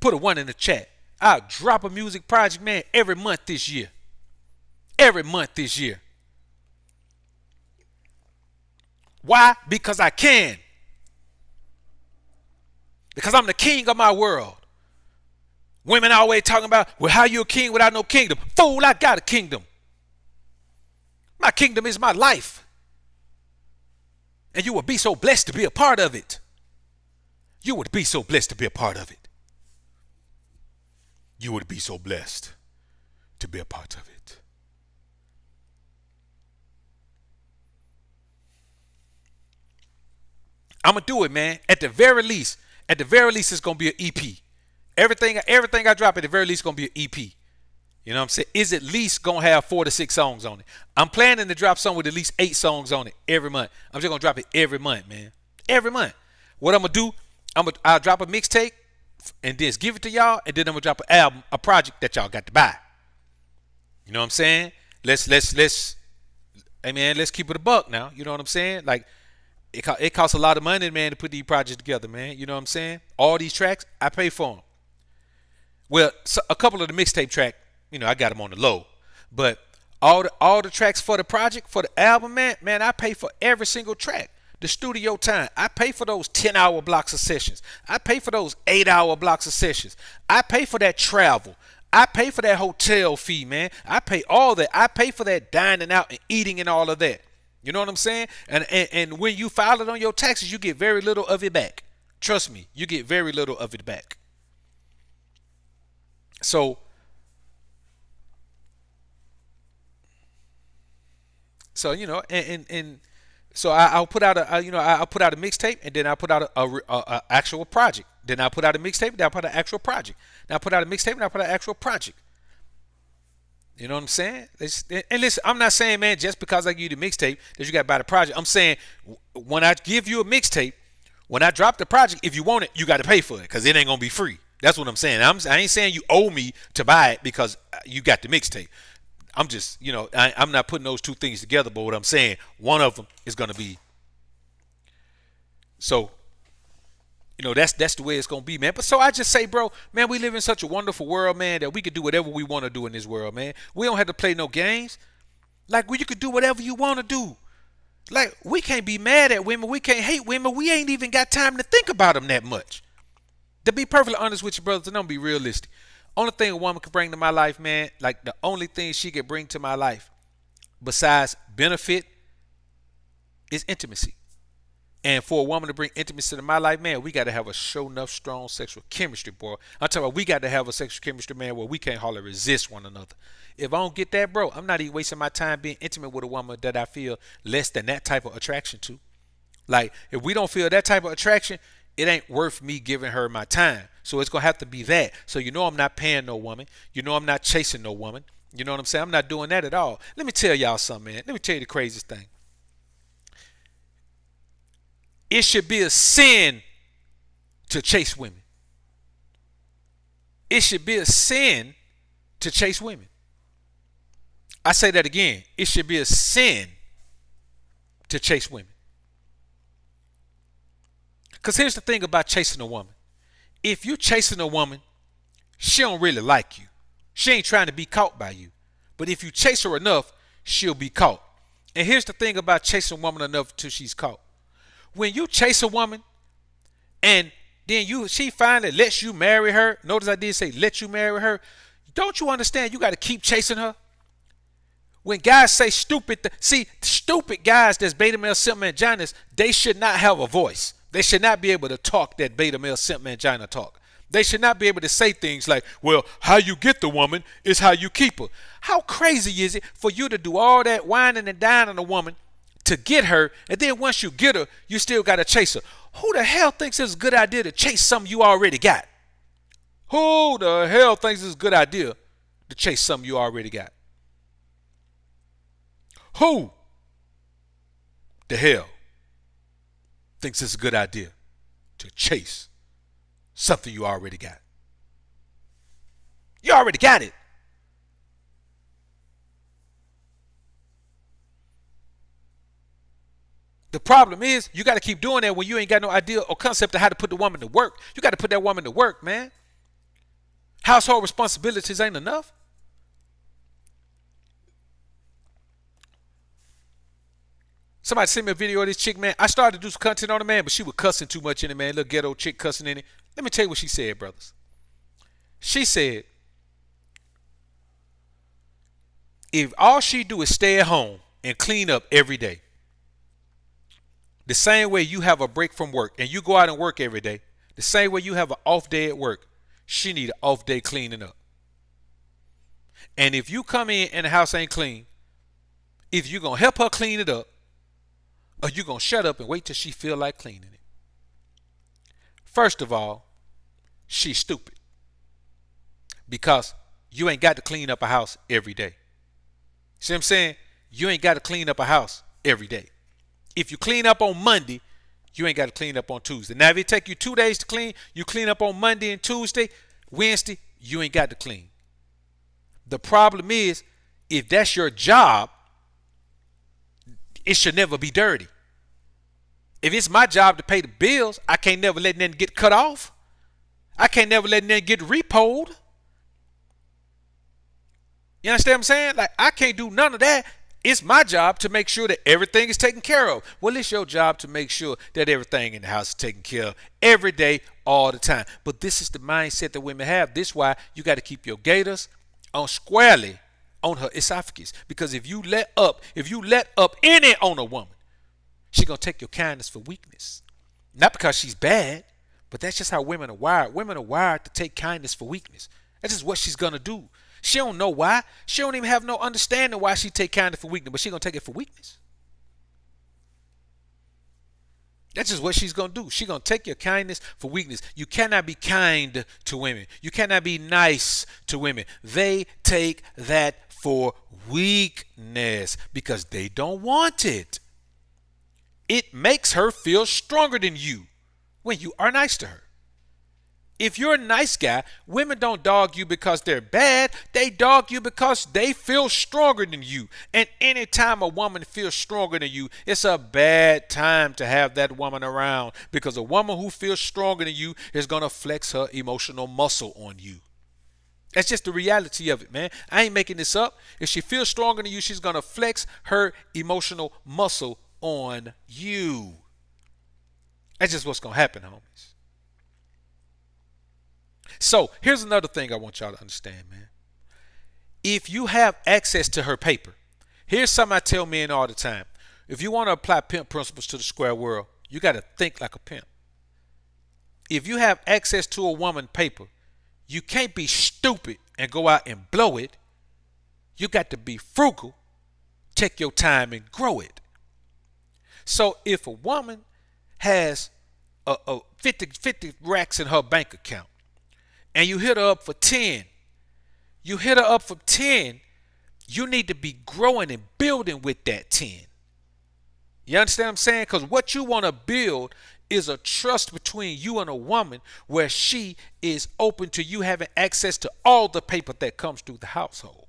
put a 1 in the chat. I'll drop a music project, man, every month this year. Every month this year. Why? Because I can. Because I'm the king of my world. Women always talking about, well, how you a king without no kingdom? Fool, I got a kingdom. My kingdom is my life. And you would be so blessed to be a part of it. You would be so blessed to be a part of it. You would be so blessed to be a part of it. I'm going to do it, man. At the very least, it's going to be an EP. Everything I drop at the very least is going to be an EP. You know what I'm saying? Is at least going to have 4 to 6 songs on it. I'm planning to drop something with at least 8 songs on it every month. I'm just going to drop it every month, man. Every month. What I'm going to do, I'll drop a mixtape and just give it to y'all, and then I'm going to drop an album, a project that y'all got to buy. You know what I'm saying? Let's hey man, let's keep it a buck now. You know what I'm saying? Like, it costs a lot of money, man, to put these projects together, man. You know what I'm saying? All these tracks, I pay for them. Well, so a couple of the mixtape track, you know, I got them on the low. But all the tracks for the project, for the album, man, I pay for every single track. The studio time, I pay for those 10-hour blocks of sessions. I pay for those 8-hour blocks of sessions. I pay for that travel. I pay for that hotel fee, man. I pay all that. I pay for that dining out and eating and all of that. You know what I'm saying? And when you file it on your taxes, you get very little of it back. Trust me, you get very little of it back. So you know, and so I'll put out I'll put out a mixtape, and then I'll put out a actual project. Then I'll put out a mixtape, then I'll put out an actual project. Then I'll put out a mixtape, and I'll put out an actual project. You know what I'm saying? And listen, I'm not saying, man, just because I give you the mixtape that you got to buy the project. I'm saying when I give you a mixtape, when I drop the project, if you want it, you got to pay for it because it ain't going to be free. That's what I'm saying. I ain't saying you owe me to buy it because you got the mixtape. I'm just, you know, I'm not putting those two things together, but what I'm saying, one of them is going to be. So, That's the way it's gonna be, man. But so I just say, bro, man, we live in such a wonderful world, man, that we can do whatever we want to do in this world, man. We don't have to play no games. Like, you could do whatever you want to do. Like, we can't be mad at women. We can't hate women. We ain't even got time to think about them that much. To be perfectly honest with you, brothers, and don't be realistic. Only thing a woman can bring to my life, man, like the only thing she can bring to my life besides benefit is intimacy. And for a woman to bring intimacy to my life, man, we got to have a show enough strong sexual chemistry, boy. I'm talking about we got to have a sexual chemistry, man, where we can't hardly resist one another. If I don't get that, bro, I'm not even wasting my time being intimate with a woman that I feel less than that type of attraction to. Like, if we don't feel that type of attraction, it ain't worth me giving her my time. So it's going to have to be that. So I'm not paying no woman. I'm not chasing no woman. You know what I'm saying? I'm not doing that at all. Let me tell y'all something, man. Let me tell you the craziest thing. It should be a sin to chase women. It should be a sin to chase women. I say that again. It should be a sin to chase women. Because here's the thing about chasing a woman. If you're chasing a woman, she don't really like you. She ain't trying to be caught by you. But if you chase her enough, she'll be caught. And here's the thing about chasing a woman enough till she's caught. When you chase a woman and then she finally lets you marry her, notice I did say let you marry her, don't you understand you got to keep chasing her? When guys say stupid guys that's beta male simp manginas, they should not have a voice. They should not be able to talk that beta male simp mangina talk. They should not be able to say things like, well, how you get the woman is how you keep her. How crazy is it for you to do all that whining and dining on a woman to get her, and then once you get her, you still got to chase her? Who the hell thinks it's a good idea to chase something you already got? Who the hell thinks it's a good idea to chase something you already got? Who the hell thinks it's a good idea to chase something you already got? You already got it. The problem is you got to keep doing that when you ain't got no idea or concept of how to put the woman to work. You got to put that woman to work, man. Household responsibilities ain't enough. Somebody sent me a video of this chick, man. I started to do some content on her, man, but she was cussing too much in it, man. Little ghetto chick cussing in it. Let me tell you what she said, brothers. She said, if all she do is stay at home and clean up every day, the same way you have a break from work and you go out and work every day, the same way you have an off day at work, she need an off day cleaning up. And if you come in and the house ain't clean, either you're going to help her clean it up or you're going to shut up and wait till she feel like cleaning it. First of all, she's stupid because you ain't got to clean up a house every day. See what I'm saying? You ain't got to clean up a house every day. If you clean up on Monday, you ain't got to clean up on Tuesday. Now, if it take you 2 days to clean, you clean up on Monday and Tuesday. Wednesday, you ain't got to clean. The problem is, if that's your job, it should never be dirty. If it's my job to pay the bills, I can't never let nothing get cut off. I can't never let nothing get repoed. You understand what I'm saying? Like, I can't do none of that. It's my job to make sure that everything is taken care of. Well, it's your job to make sure that everything in the house is taken care of every day, all the time. But this is the mindset that women have. This is why you got to keep your gaiters on squarely on her esophagus. Because if you let up any on a woman, she's going to take your kindness for weakness. Not because she's bad, but that's just how women are wired. Women are wired to take kindness for weakness. That's just what she's going to do. She don't know why. She don't even have no understanding why she take kindness for weakness, but she gonna take it for weakness. That's just what she's gonna do. She gonna take your kindness for weakness. You cannot be kind to women. You cannot be nice to women. They take that for weakness because they don't want it. It makes her feel stronger than you when you are nice to her. If you're a nice guy, women don't dog you because they're bad. They dog you because they feel stronger than you. And anytime a woman feels stronger than you, it's a bad time to have that woman around, because a woman who feels stronger than you is going to flex her emotional muscle on you. That's just the reality of it, man. I ain't making this up. If she feels stronger than you, she's going to flex her emotional muscle on you. That's just what's going to happen, homies. So here's another thing I want y'all to understand, man. If you have access to her paper, here's something I tell men all the time. If you want to apply pimp principles to the square world, you got to think like a pimp. If you have access to a woman paper, you can't be stupid and go out and blow it. You got to be frugal, take your time and grow it. So if a woman has a 50 racks in her bank account and you hit her up for 10, you hit her up for 10, you need to be growing and building with that 10. You understand what I'm saying? Because what you want to build is a trust between you and a woman where she is open to you having access to all the paper that comes through the household,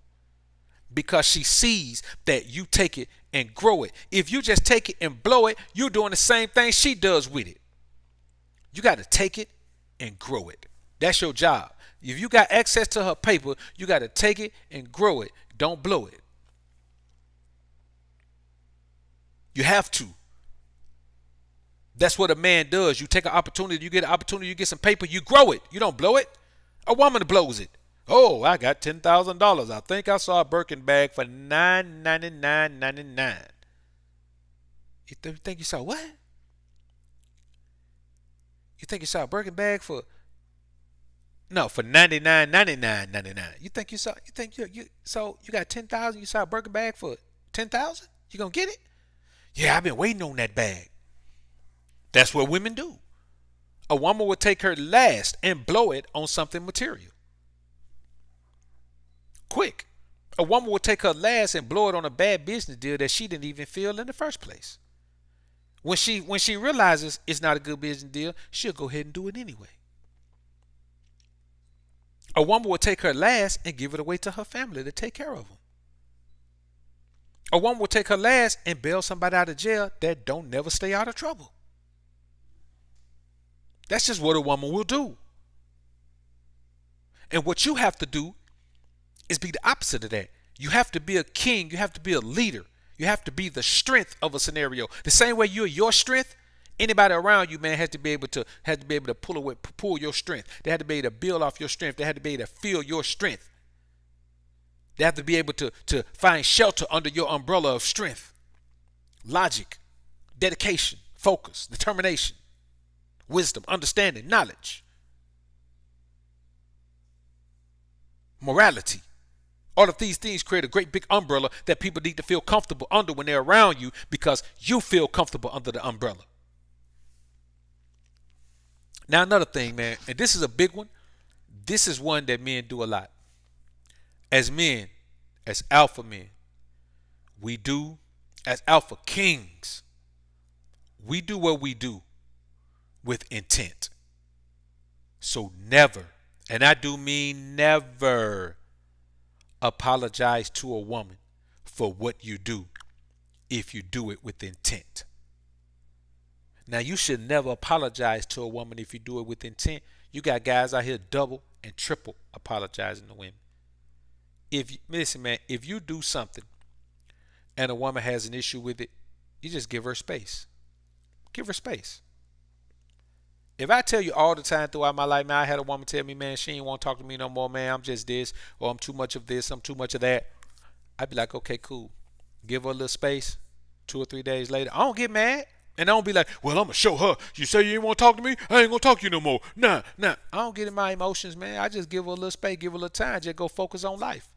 because she sees that you take it and grow it. If you just take it and blow it, you're doing the same thing she does with it. You got to take it and grow it. That's your job. If you got access to her paper, you got to take it and grow it. Don't blow it. You have to. That's what a man does. You take an opportunity, you get an opportunity, you get some paper, you grow it. You don't blow it. A woman blows it. Oh, I got $10,000. I think I saw a Birkin bag for $999.99. You think you saw what? You think you saw a Birkin bag for $99.99.99. You think you saw? You think you so you got 10,000? You saw a Birkin bag for 10,000? You gonna get it? Yeah, I've been waiting on that bag. That's what women do. A woman will take her last and blow it on something material. Quick. A woman will take her last and blow it on a bad business deal that she didn't even feel in the first place. When she realizes it's not a good business deal, she'll go ahead and do it anyway. A woman will take her last and give it away to her family to take care of them. A woman will take her last and bail somebody out of jail that don't never stay out of trouble. That's just what a woman will do. And what you have to do is be the opposite of that. You have to be a king. You have to be a leader. You have to be the strength of a scenario. The same way you're your strength, anybody around you, man, has to be able to pull your strength. They have to be able to build off your strength. They have to be able to feel your strength. They have to be able to find shelter under your umbrella of strength. Logic, dedication, focus, determination, wisdom, understanding, knowledge, morality. All of these things create a great big umbrella that people need to feel comfortable under when they're around you, because you feel comfortable under the umbrella. Now, another thing, man, and this is a big one. This is one that men do a lot. As men, as alpha men, we do, as alpha kings, we do what we do with intent. So never, and I do mean never, apologize to a woman for what you do if you do it with intent. Now, you should never apologize to a woman if you do it with intent. You got guys out here double and triple apologizing to women. Listen, man, if you do something and a woman has an issue with it, you just give her space. Give her space. If I tell you all the time throughout my life, man, I had a woman tell me, man, she ain't want to talk to me no more, man, I'm just this, or I'm too much of this, I'm too much of that, I'd be like, okay, cool. Give her a little space. 2 or 3 days later, I don't get mad. And I don't be like, well, I'm going to show her. You say you ain't want to talk to me? I ain't going to talk to you no more. Nah. I don't get in my emotions, man. I just give her a little space, give her a little time, just go focus on life.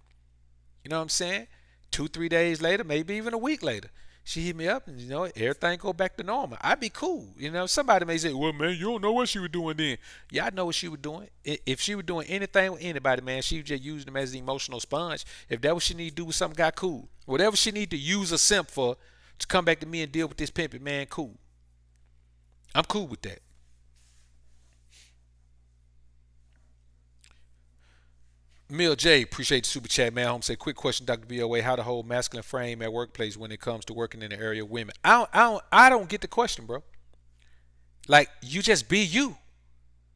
You know what I'm saying? 2, 3 days later, maybe even a week later, she hit me up and, everything go back to normal. I'd be cool. Somebody may say, well, man, you don't know what she was doing then. Yeah, I know what she was doing. If she was doing anything with anybody, man, she was just using them as the emotional sponge. If that what she need to do with some guy, cool. Whatever she need to use a simp for to come back to me and deal with this pimping, man, cool. I'm cool with that. Mill J, appreciate the super chat, man. Home say, quick question, Dr. BOA, how to hold masculine frame at workplace when it comes to working in the area of women. I don't get the question, bro. Like, you just be you.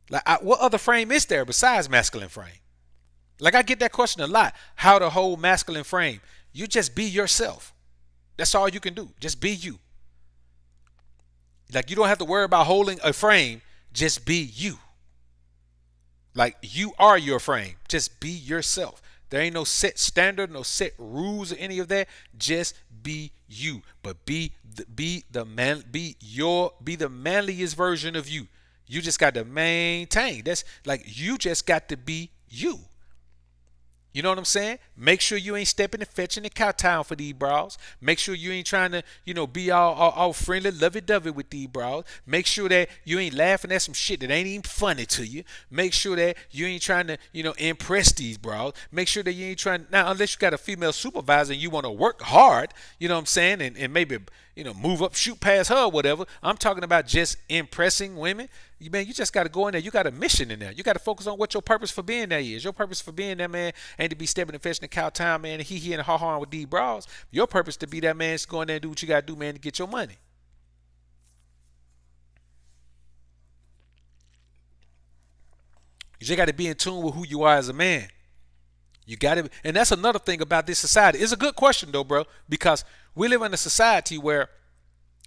Like, what other frame is there besides masculine frame? Like, I get that question a lot. How to hold masculine frame? You just be yourself. That's all you can do. Just be you. Like, you don't have to worry about holding a frame. Just be you. Like, you are your frame. Just be yourself. There ain't no set standard, no set rules or any of that. Just be you. But be the manliest version of you. You just got to maintain. That's like, you just got to be you. You know what I'm saying? Make sure you ain't stepping and fetching the cowtown for these bras. Make sure you ain't trying to, be all friendly, lovey-dovey with these bras. Make sure that you ain't laughing at some shit that ain't even funny to you. Make sure that you ain't trying to, impress these bras. Make sure that you ain't trying, now, unless you got a female supervisor and you want to work hard, you know what I'm saying, and maybe, move up, shoot past her or whatever. I'm talking about just impressing women. Man, you just got to go in there. You got a mission in there. You got to focus on what your purpose for being there is. Your purpose for being there, man, ain't to be stepping and fetching the cow town, man, and he and ha with these bras. Your purpose to be that man is go in there and do what you got to do, man, to get your money. You just got to be in tune with who you are as a man. You got to, and that's another thing about this society. It's a good question, though, bro, because we live in a society where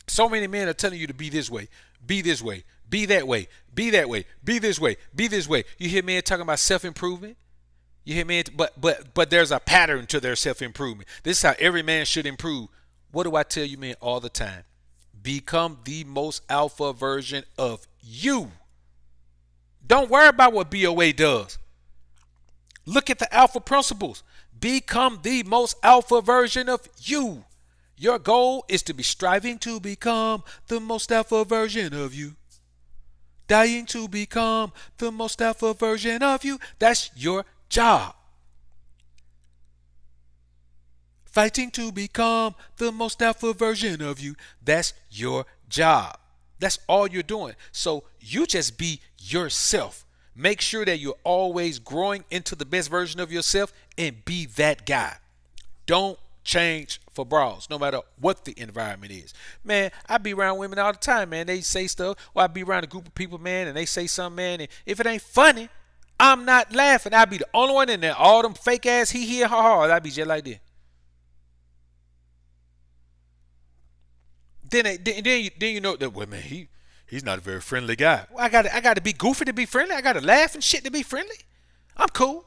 so many men are telling you to be this way, be this way, be that way, be that way, be this way, be this way. You hear men talking about self-improvement. You hear men, but there's a pattern to their self-improvement. This is how every man should improve. What do I tell you, men, all the time? Become the most alpha version of you. Don't worry about what BOA does. Look at the alpha principles. Become the most alpha version of you. Your goal is to be striving to become the most alpha version of you. Dying to become the most alpha version of you. That's your job. Fighting to become the most alpha version of you. That's your job. That's all you're doing. So you just be yourself. Make sure that you're always growing into the best version of yourself and be that guy. Don't change for bras, no matter what the environment is. Man, I be around women all the time, man. They say stuff, or I be around a group of people, man, and they say something, man, and if it ain't funny, I'm not laughing. I be the only one in there. All them fake ass he and ha ha. I be just like that. Then you know that, well, man, he's not a very friendly guy. Well, I got to be goofy to be friendly. I got to laugh and shit to be friendly. I'm cool.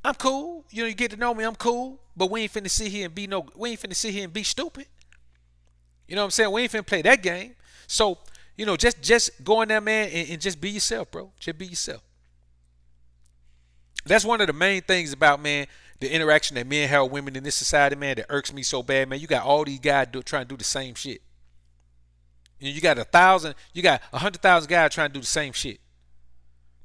I'm cool. You get to know me. I'm cool. But we ain't finna sit here and be we ain't finna sit here and be stupid. You know what I'm saying? We ain't finna play that game. So, just go in there, man, and just be yourself, bro. Just be yourself. That's one of the main things about, man, the interaction that men have with women in this society, man, that irks me so bad, man. You got all these guys trying to do the same shit. You got 100,000 guys trying to do the same shit.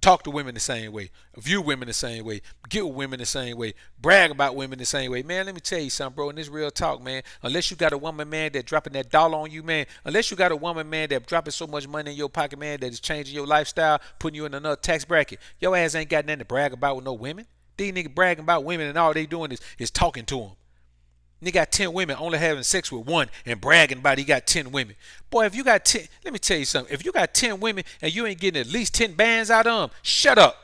Talk to women the same way, view women the same way, get with women the same way, brag about women the same way. Man, let me tell you something, bro, and this real talk, man. Unless you got a woman, man, that dropping that dollar on you, man, unless you got a woman, man, that dropping so much money in your pocket, man, that is changing your lifestyle, putting you in another tax bracket, your ass ain't got nothing to brag about with no women. These niggas bragging about women and all they doing is talking to them. Nigga got 10 women only having sex with one and bragging about he got 10 women. Boy, if you got 10, let me tell you something. If you got 10 women and you ain't getting at least 10 bands out of them, shut up.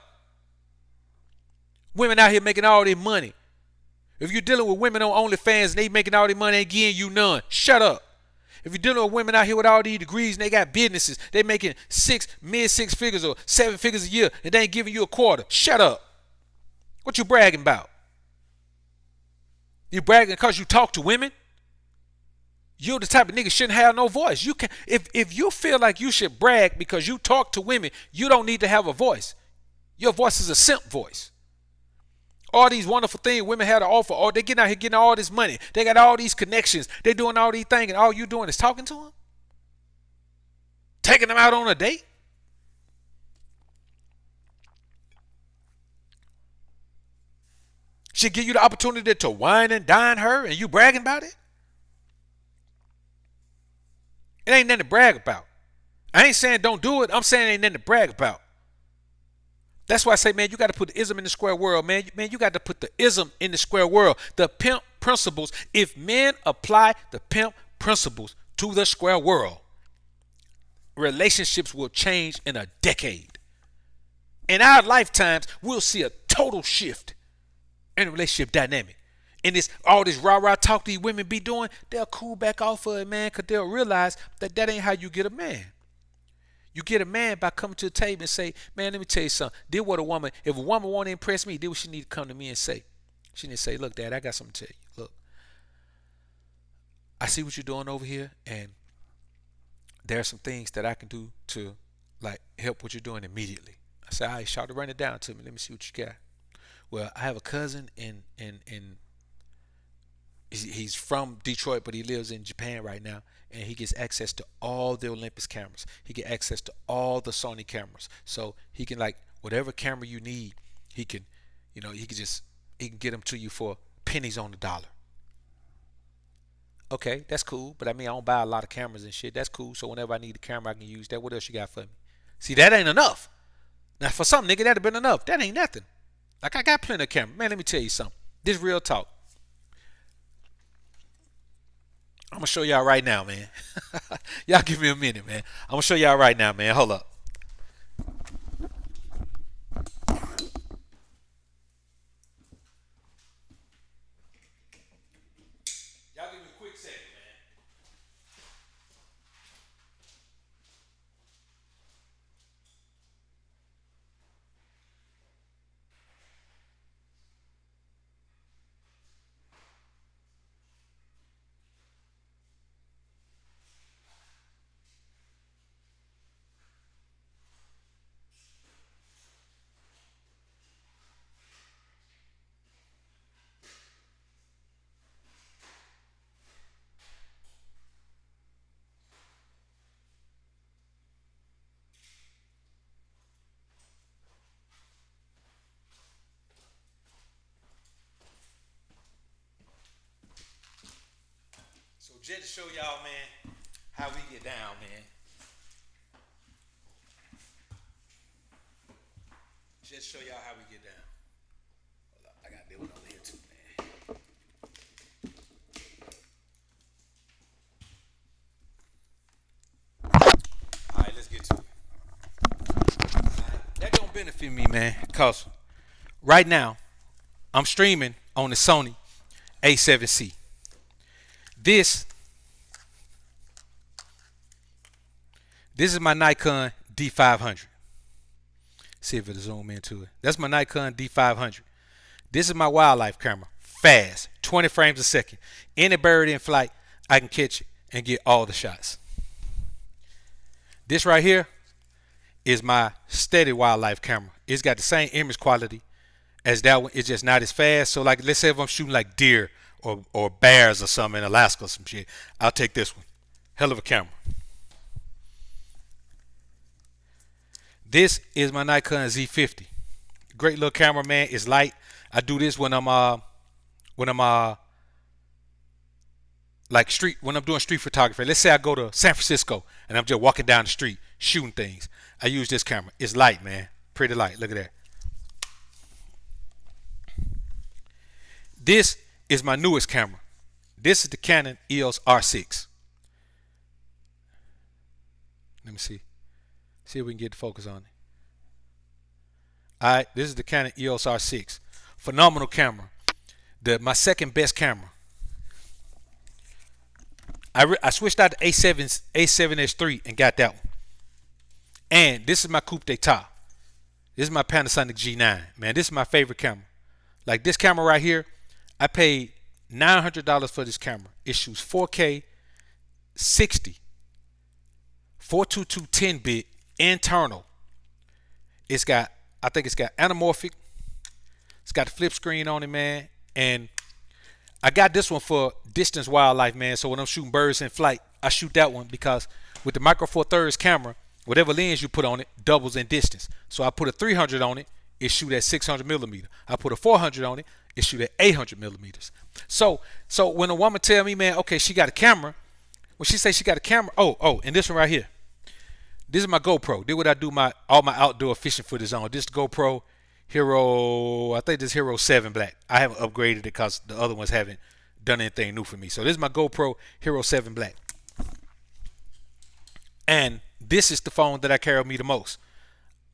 Women out here making all their money. If you're dealing with women on OnlyFans and they making all their money and getting you none, shut up. If you're dealing with women out here with all these degrees and they got businesses, they making mid-six figures or 7 figures a year and they ain't giving you a quarter, shut up. What you bragging about? You bragging because you talk to women? You're the type of nigga shouldn't have no voice. You can, if you feel like you should brag because you talk to women, you don't need to have a voice. Your voice is a simp voice. All these wonderful things women have to offer, or they getting out here getting all this money. They got all these connections. They doing all these things, and all you doing is talking to them? Taking them out on a date? She give you the opportunity to wine and dine her and you bragging about it? It ain't nothing to brag about. I ain't saying don't do it. I'm saying it ain't nothing to brag about. That's why I say, man, you got to put the ism in the square world, man. Man, you got to put the ism in the square world. The pimp principles. If men apply the pimp principles to the square world, relationships will change in a decade. In our lifetimes, we'll see a total shift in the relationship dynamic. And this all this rah-rah talk these women be doing, they'll cool back off of it, man, because they'll realize that that ain't how you get a man. You get a man by coming to the table and say, man, let me tell you something. Did what a woman, if a woman want to impress me, did what she need to come to me and say. She need to say, look, Dad, I got something to tell you. Look, I see what you're doing over here, and there are some things that I can do to like help what you're doing immediately. I said, all right, shout to run it down to me. Let me see what you got. Well, I have a cousin in he's from Detroit, but he lives in Japan right now, and he gets access to all the Olympus cameras. He get access to all the Sony cameras, so he can like whatever camera you need, he can, he can get them to you for pennies on the dollar. Okay, that's cool, but I mean I don't buy a lot of cameras and shit. That's cool. So whenever I need a camera, I can use that. What else you got for me? See, that ain't enough. Now for some nigga that'd have been enough. That ain't nothing. Like I got plenty of cameras, man. Let me tell you something. This real talk. I'm gonna show y'all right now, man. Y'all give me a minute, man. I'm gonna show y'all right now, man. Hold up. Y'all give me a quick second, man. So just to show y'all, man, how we get down, man. Just to show y'all how we get down. Hold up, I gotta deal with over here too, man. All right, let's get to it. That don't benefit me, man, cause right now I'm streaming on the Sony A7C. This is my Nikon D500. See if it'll zoom into it. That's my Nikon D500. This is my wildlife camera. Fast, 20 frames a second. Any bird in flight, I can catch it and get all the shots. This right here is my steady wildlife camera. It's got the same image quality as that one. It's just not as fast. So like, let's say if I'm shooting like deer or bears or something in Alaska or some shit, I'll take this one. Hell of a camera. This is my Nikon Z50. Great little camera, man. It's light. I do this when I'm like when I'm doing street photography. Let's say I go to San Francisco and I'm just walking down the street shooting things. I use this camera. It's light, man. Pretty light. Look at that. This is my newest camera. This is the Canon EOS R6. Let me see. See if we can get the focus on it. All right, this is the Canon EOS R6. Phenomenal camera. My second best camera. I switched out to A7S3 and got that one. And this is my Coupe d'Etat. This is my Panasonic G9. Man, this is my favorite camera. Like this camera right here, I paid $900 for this camera. It shoots 4K 60, 422 10-bit internal. I think it's got anamorphic. It's got the flip screen on it, man. And I got this one for distance wildlife, man. So when I'm shooting birds in flight, I shoot that one because with the Micro Four Thirds camera, whatever lens you put on it doubles in distance. So I put a 300 on it, it shoot at 600 millimeter. I put a 400 on it, it shoot at 800 millimeters. So when a woman tell me, man, okay, she got a camera, when she say she got a camera, and this one right here. This is my GoPro. This is what I do my all my outdoor fishing footage on. This GoPro Hero, I think this Hero 7 Black. I haven't upgraded it because the other ones haven't done anything new for me. So this is my GoPro Hero 7 Black. And this is the phone that I carry with me the most.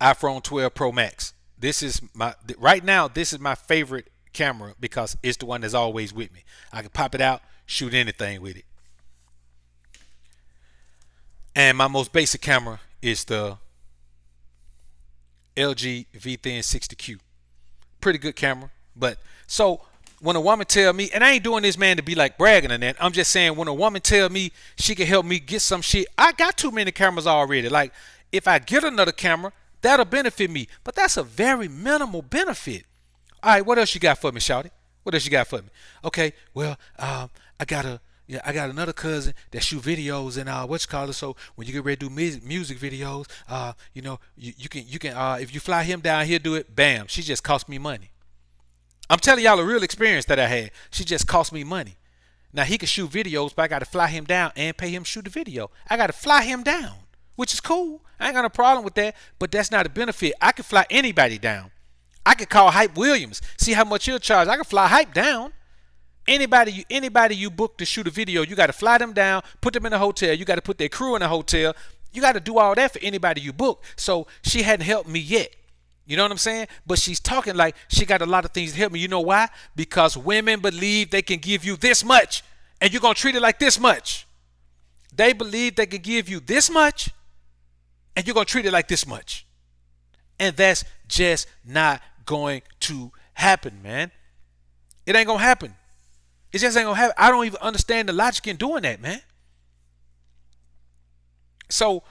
iPhone 12 Pro Max. This is my right now. This is my favorite camera because it's the one that's always with me. I can pop it out, shoot anything with it. And my most basic camera is the LG V10 60Q. Pretty good camera. But so when a woman tell me, and I ain't doing this, man, to be like bragging on that. I'm just saying when a woman tell me she can help me get some shit, I got too many cameras already. Like if I get another camera, that'll benefit me. But that's a very minimal benefit. All right, what else you got for me, Shawty? What else you got for me? Okay, well, I got a I got another cousin that shoot videos and what you call it. So when you get ready to do music videos, you can if you fly him down, he'll do it. Bam, she just cost me money. I'm telling y'all a real experience that I had. She just cost me money. Now he can shoot videos, but I got to fly him down and pay him to shoot the video. I got to fly him down, which is cool. I ain't got no problem with that, but that's not a benefit. I can fly anybody down. I could call Hype Williams, see how much he'll charge. I can fly Hype down. Anybody you book to shoot a video, you got to fly them down, put them in a hotel. You got to put their crew in a hotel. You got to do all that for anybody you book. So she hadn't helped me yet. You know what I'm saying? But she's talking like she got a lot of things to help me. You know why? Because women believe they can give you this much and you're going to treat it like this much. They believe they can give you this much and you're going to treat it like this much. And that's just not going to happen, man. It ain't going to happen. It just ain't going to happen. I don't even understand the logic in doing that, man. So,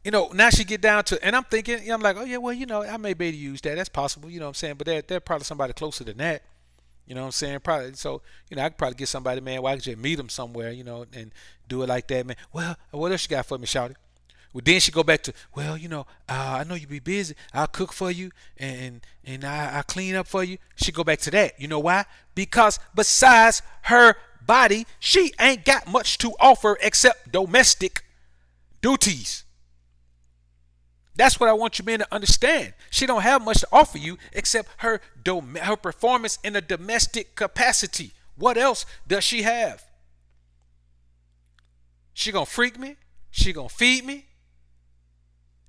now she get down to, and I'm thinking, I'm like, oh yeah, well, I may be able to use that. That's possible, you know what I'm saying? But they're probably somebody closer than that. You know what I'm saying? Probably. So, I could probably get somebody, man, where I could just meet them somewhere, and do it like that, man. Well, what else you got for me, shawty? Well, then she go back to, well, I know you be busy. I'll cook for you and I clean up for you. She go back to that. You know why? Because besides her body, she ain't got much to offer except domestic duties. That's what I want you men to understand. She don't have much to offer you except her performance in a domestic capacity. What else does she have? She gonna freak me. She gonna feed me.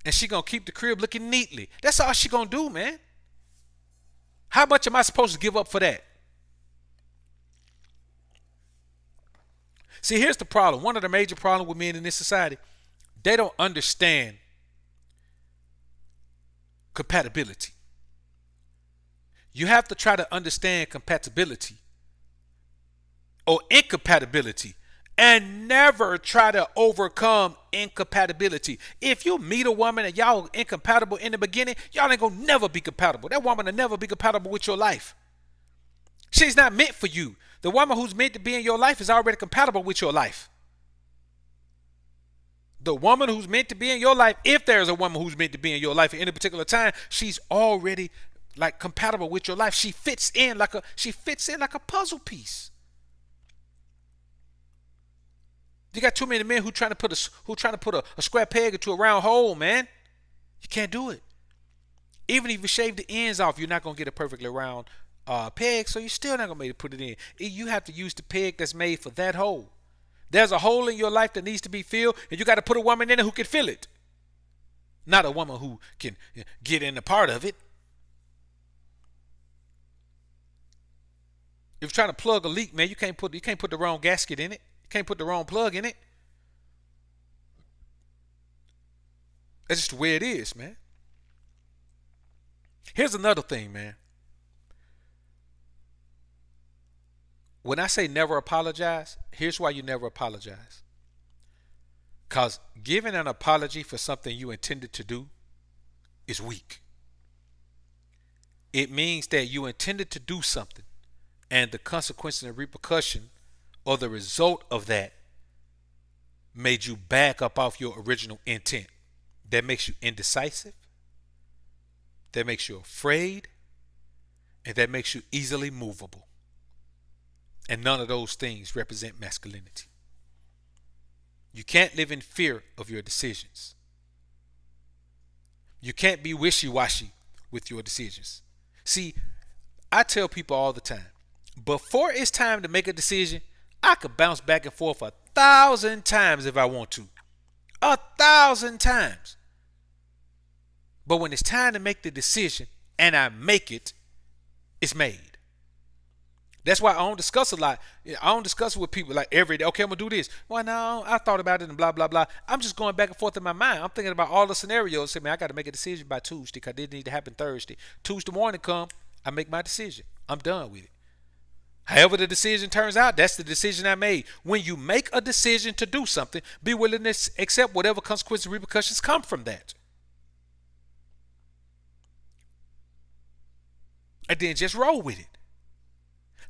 And she gonna keep the crib looking neatly. That's all she gonna do, man. How much am I supposed to give up for that? See, here's the problem. One of the major problems with men in this society, they don't understand compatibility. You have to try to understand compatibility or incompatibility and never try to overcome incompatibility. If you meet a woman and y'all incompatible in the beginning, y'all ain't gonna never be compatible. That woman will never be compatible with your life. She's not meant for you. The woman who's meant to be in your life is already compatible with your life. The woman who's meant to be in your life, if there's a woman who's meant to be in your life at any particular time, she's already like compatible with your life. She fits in like a puzzle piece. You got too many men who trying to put a square peg into a round hole, man. You can't do it. Even if you shave the ends off, you're not gonna get a perfectly round peg, so you're still not gonna be able to put it in. You have to use the peg that's made for that hole. There's a hole in your life that needs to be filled, and you got to put a woman in it who can fill it. Not a woman who can get in a part of it. If you're trying to plug a leak, man, you can't put the wrong gasket in it. You can't put the wrong plug in it. That's just the way it is, man. Here's another thing, man. When I say never apologize, here's why you never apologize. Because giving an apology for something you intended to do is weak. It means that you intended to do something and the consequences and repercussion or the result of that made you back up off your original intent. That makes you indecisive. That makes you afraid. And that makes you easily movable. And none of those things represent masculinity. You can't live in fear of your decisions. You can't be wishy-washy with your decisions. See, I tell people all the time, before it's time to make a decision, I could bounce back and forth 1,000 times if I want to. 1,000 times. But when it's time to make the decision and I make it, it's made. That's why I don't discuss a lot. I don't discuss with people like every day. Okay, I'm gonna do this. Well, no, I thought about it and blah blah blah. I'm just going back and forth in my mind. I'm thinking about all the scenarios. Say, man, I got to make a decision by Tuesday because it need to happen Thursday. Tuesday morning come, I make my decision. I'm done with it. However the decision turns out, that's the decision I made. When you make a decision to do something, be willing to accept whatever consequences and repercussions come from that. And then just roll with it.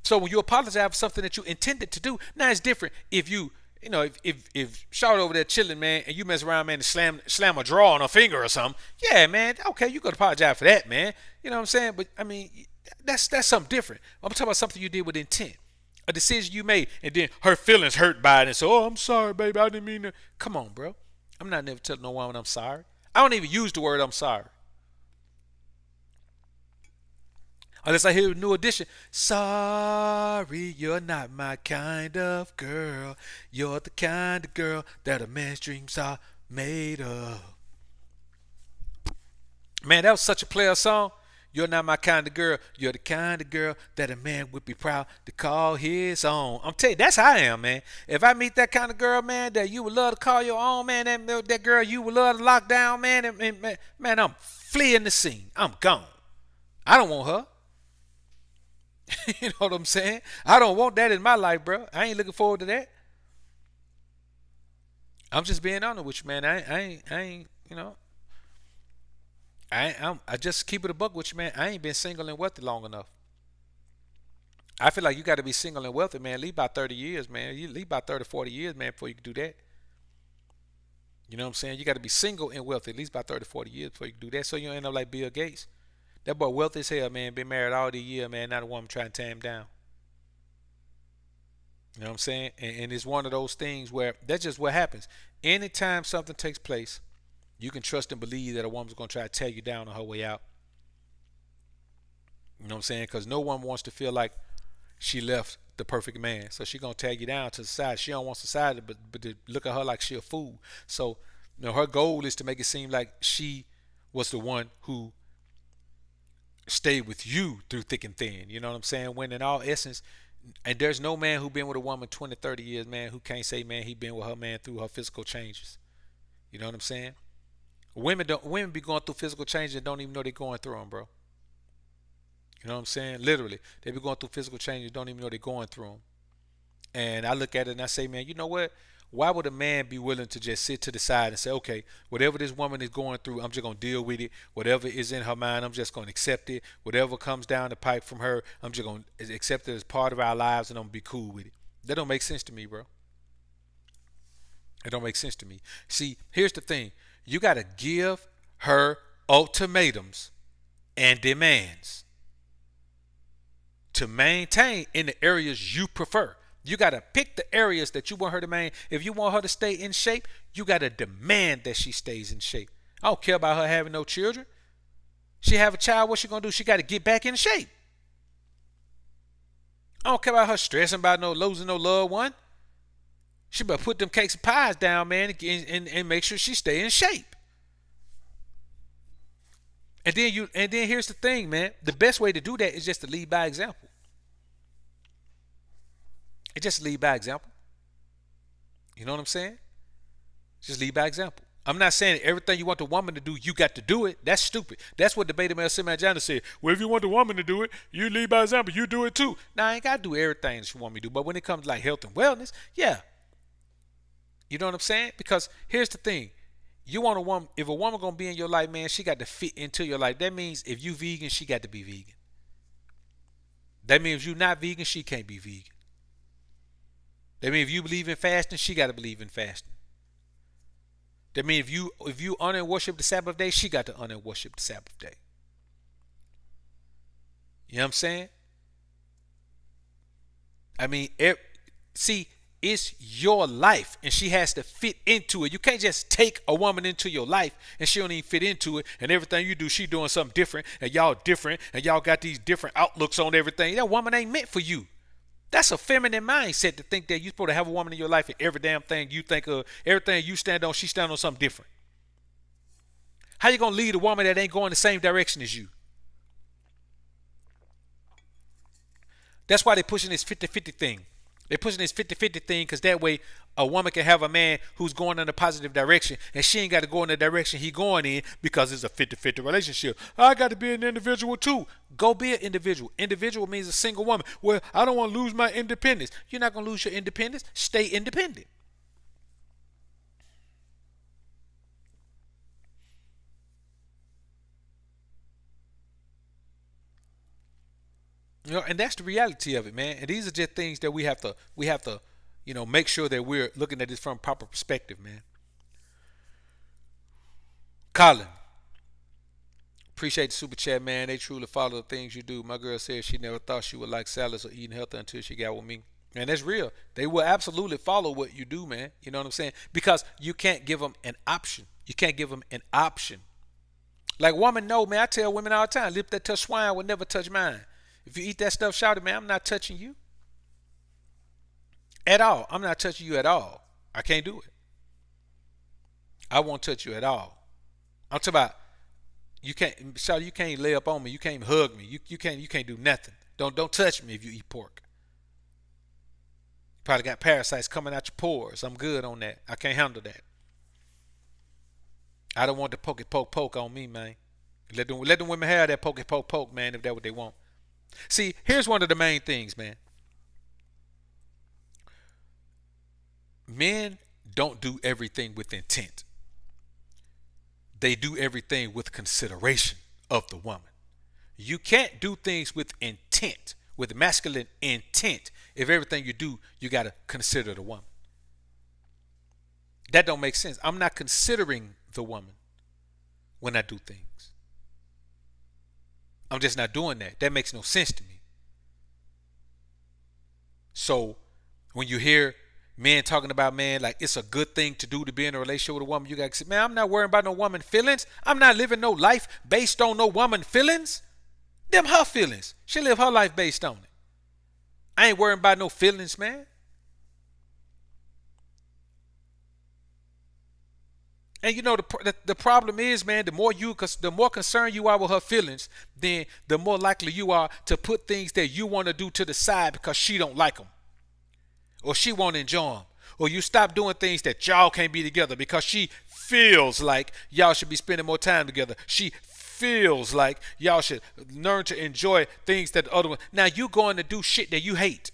So when you apologize for something that you intended to do, now it's different. If if Shawty over there chilling, man, and you mess around, man, and slam a draw on her finger or something, yeah, man, okay, you gotta apologize for that, man. You know what I'm saying? But I mean, that's something different. I'm talking about something you did with intent, a decision you made, and then her feelings hurt by it, and so, oh, I'm sorry, baby, I didn't mean to. Come on, bro. I'm not never telling no woman I'm sorry. I don't even use the word I'm sorry. Unless I hear a new edition. Sorry, you're not my kind of girl. You're the kind of girl that a man's dreams are made of. Man, that was such a player song. You're not my kind of girl. You're the kind of girl that a man would be proud to call his own. I'm telling you, that's how I am, man. If I meet that kind of girl, man, that you would love to call your own, man, that girl you would love to lock down, man, man, I'm fleeing the scene. I'm gone. I don't want her. You know what I'm saying? I don't want that in my life, bro. I ain't looking forward to that. I'm just being honest with you, man. I ain't, I just keep it a buck with you, man. I ain't been single and wealthy long enough. I feel like you got to be single and wealthy, man. At least about 30 years, man. You leave about 30, 40 years, man, before you can do that. You know what I'm saying? You got to be single and wealthy at least about 30, 40 years before you can do that. So you don't end up like Bill Gates. That boy wealthy as hell, man. Been married all these years, man. Not a woman trying to tear him down. You know what I'm saying? And it's one of those things where that's just what happens. Anytime something takes place, you can trust and believe that a woman's going to try to tear you down on her way out. You know what I'm saying? Because no one wants to feel like she left the perfect man. So she going to tear you down to the side. She don't want society but to look at her like she a fool. So, her goal is to make it seem like she was the one who stayed with you through thick and thin. You know what I'm saying? When in all essence, and there's no man who been with a woman 20, 30 years, man, who can't say, man, he been with her, man, through her physical changes. You know what I'm saying? Women be going through physical changes and don't even know they're going through them, bro. You know what I'm saying? Literally, they be going through physical changes, don't even know they're going through them. And I look at it and I say, man, you know what? Why would a man be willing to just sit to the side and say, okay, whatever this woman is going through, I'm just going to deal with it. Whatever is in her mind, I'm just going to accept it. Whatever comes down the pipe from her, I'm just going to accept it as part of our lives and I'm going to be cool with it. That don't make sense to me, bro. It don't make sense to me. See, here's the thing. You got to give her ultimatums and demands to maintain in the areas you prefer. You got to pick the areas that you want her to maintain. If you want her to stay in shape, you got to demand that she stays in shape. I don't care about her having no children. She have a child, what she going to do? She got to get back in shape. I don't care about her stressing about losing no loved one. She better put them cakes and pies down, man, and make sure she stay in shape. And then here's the thing, man. The best way to do that is just to lead by example. It just lead by example. You know what I'm saying? Just lead by example. I'm not saying everything you want the woman to do, you got to do it. That's stupid. That's what Debater Mel Simajana said. Well, if you want the woman to do it, you lead by example. You do it too. Now, I ain't got to do everything that you want me to do. But when it comes to like health and wellness, yeah. You know what I'm saying? Because here's the thing. You want a woman, if a woman going to be in your life, man, she got to fit into your life. That means if you vegan, she got to be vegan. That means if you not vegan, she can't be vegan. That means if you believe in fasting, she got to believe in fasting. That means if you honor and worship the Sabbath day, she got to honor and worship the Sabbath day. You know what I'm saying? I mean, see, It's your life, and she has to fit into it. You can't just take a woman into your life and she don't even fit into it, and everything you do, she doing something different, and y'all got these different outlooks on everything. That woman ain't meant for you. That's a feminine mindset to think that you're supposed to have a woman in your life and every damn thing you think of, everything you stand on, she stand on something different. How you gonna lead a woman that ain't going the same direction as you? That's why they're pushing this 50-50 thing. They're pushing this 50-50 thing because that way a woman can have a man who's going in a positive direction and she ain't got to go in the direction he going in because it's a 50-50 relationship. I got to be an individual too. Go be an individual. Individual means a single woman. Well, I don't want to lose my independence. You're not going to lose your independence. Stay independent. And that's the reality of it, man. And these are just things that we have to, make sure that we're looking at this from a proper perspective, man. Colin, appreciate the super chat, man. They truly follow the things you do. My girl said she never thought she would like salads or eating healthy until she got with me. And that's real. They will absolutely follow what you do, man. You know what I'm saying? Because you can't give them an option. You can't give them an option. Like women know, man. I tell women all the time, lips that touch swine will never touch mine. If you eat that stuff, shout it, man. I'm not touching you at all. I'm not touching you at all. I can't do it. I won't touch you at all. I'm talking about you can't, shout. You can't lay up on me. You can't hug me. You can't do nothing. Don't touch me if you eat pork. Probably got parasites coming out your pores. I'm good on that. I can't handle that. I don't want the poke on me, man. Let them women have that poke, man, if that's what they want. See, here's one of the main things, man. Men don't do everything with intent. They do everything with consideration of the woman. You can't do things with intent, with masculine intent. If everything you do, you got to consider the woman. That don't make sense. I'm not considering the woman when I do things. I'm just not doing that. That makes no sense to me. So when you hear men talking about, man, like it's a good thing to do to be in a relationship with a woman, you got to say, man, I'm not worrying about no woman feelings. I'm not living no life based on no woman feelings. Them her feelings. She live her life based on it. I ain't worrying about no feelings, man. And the problem is, man, the more concerned you are with her feelings, then the more likely you are to put things that you want to do to the side because she don't like them, or she won't enjoy them, or you stop doing things that y'all can't be together because she feels like y'all should be spending more time together. She feels like y'all should learn to enjoy things that the other one. Now you going to do shit that you hate.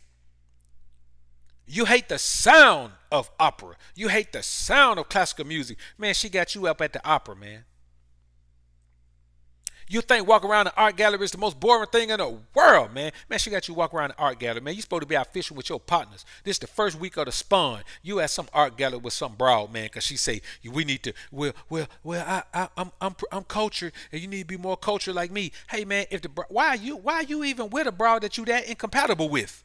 You hate the sound of opera. You hate the sound of classical music. Man, she got you up at the opera, man. You think walk around the art gallery is the most boring thing in the world, man. Man, she got you walk around the art gallery, man. You supposed to be out fishing with your partners. This is the first week of the spawn. You at some art gallery with some broad, man, because she say, we need to, I'm cultured, and you need to be more cultured like me. Hey, man, why are you even with a broad that you that incompatible with?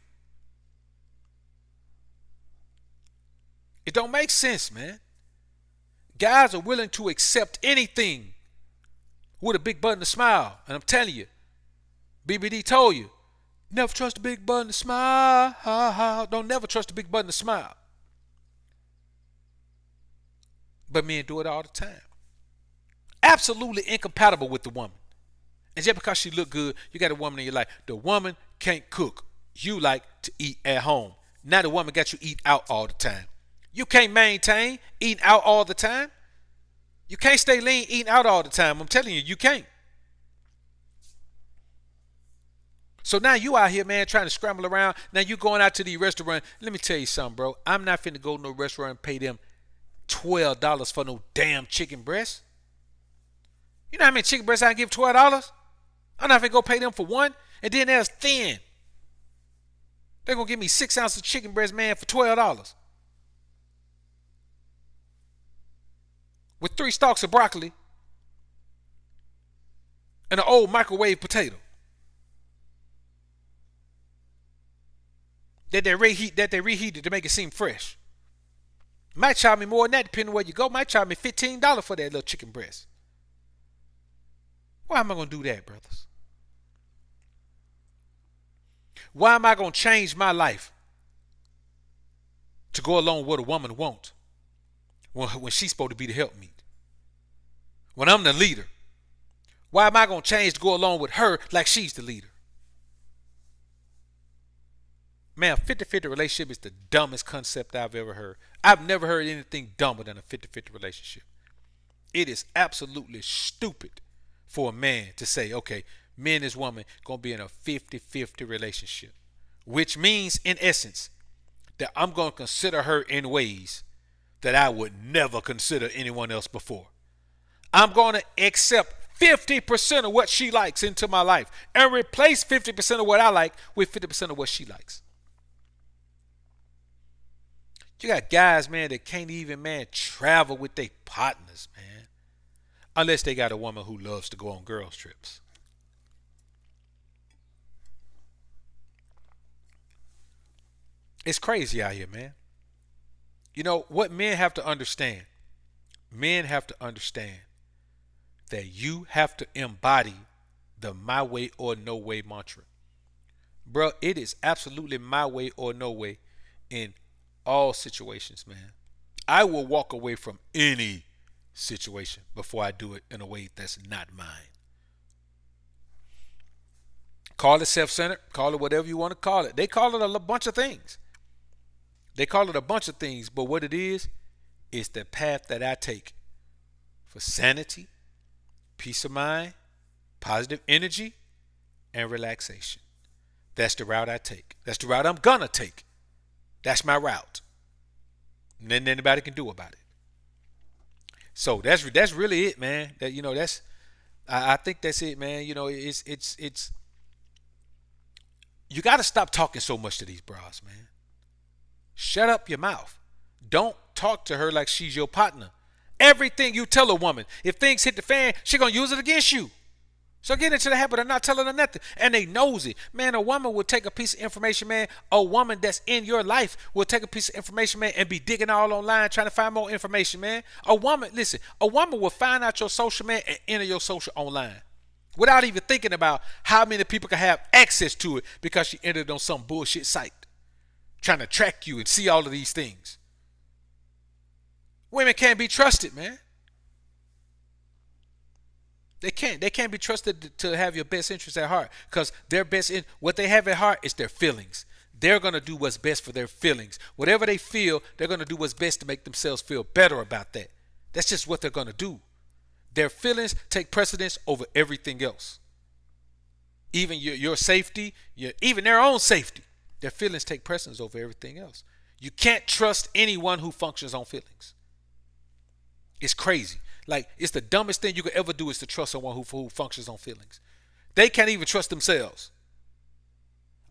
It don't make sense, man. Guys are willing to accept anything with a big button to smile. And I'm telling you, BBD told you, never trust a big button to smile. Don't never trust a big button to smile. But men do it all the time. Absolutely incompatible with the woman. And just because she look good, you got a woman in your life. The woman can't cook. You like to eat at home. Now the woman got you eat out all the time. You can't maintain eating out all the time. You can't stay lean eating out all the time. I'm telling you, you can't. So now you out here, man, trying to scramble around. Now you going out to the restaurant. Let me tell you something, bro. I'm not finna go to no restaurant and pay them $12 for no damn chicken breast. You know how many chicken breasts I give $12? I'm not finna go pay them for one. And then there's thin. They're gonna give me 6 ounces of chicken breast, man, for $12. With 3 stalks of broccoli and an old microwave potato. that they reheated to make it seem fresh. Might charge me more than that, depending on where you go. Might charge me $15 for that little chicken breast. Why am I gonna do that, brothers? Why am I gonna change my life to go along with what a woman wants when she's supposed to be the helpmeet? When I'm the leader, why am I gonna change to go along with her like she's the leader? Man, a 50-50 relationship is the dumbest concept I've ever heard. I've never heard anything dumber than a 50-50 relationship. It is absolutely stupid for a man to say, okay, me and this woman going to be in a 50-50 relationship. Which means, in essence, that I'm going to consider her in ways that I would never consider anyone else before. I'm going to accept 50% of what she likes into my life and replace 50% of what I like with 50% of what she likes. You got guys, man, that can't even, man, travel with their partners, man. Unless they got a woman who loves to go on girls' trips. It's crazy out here, man. You know, what men have to understand, men have to understand that you have to embody the my way or no way mantra. Bro, it is absolutely my way or no way in all situations, man. I will walk away from any situation before I do it in a way that's not mine. Call it self-centered, call it whatever you want to call it. They call it a bunch of things. They call it a bunch of things, but what it is the path that I take for sanity, peace of mind, positive energy, and relaxation. That's the route I take. That's the route I'm gonna take. That's my route. Nothing anybody can do about it. So that's really it, man. That that's I think that's it, man. It's you got to stop talking so much to these bras, man. Shut up your mouth. Don't talk to her like she's your partner. Everything you tell a woman, if things hit the fan, she gonna use it against you. So get into the habit of not telling her nothing. And they nosy. Man, a woman will take a piece of information, man. A woman that's in your life will take a piece of information, man, and be digging all online trying to find more information, man. Listen, a woman will find out your social, man, and enter your social online without even thinking about how many people can have access to it because she entered on some bullshit site trying to track you and see all of these things. Women can't be trusted, man. They can't be trusted to have your best interest at heart because what they have at heart is their feelings. They're going to do what's best for their feelings. Whatever they feel, they're going to do what's best to make themselves feel better about that. That's just what they're going to do. Their feelings take precedence over everything else. Even your safety, even their own safety. Their feelings take precedence over everything else. You can't trust anyone who functions on feelings. It's crazy. Like, it's the dumbest thing you could ever do is to trust someone who functions on feelings. They can't even trust themselves.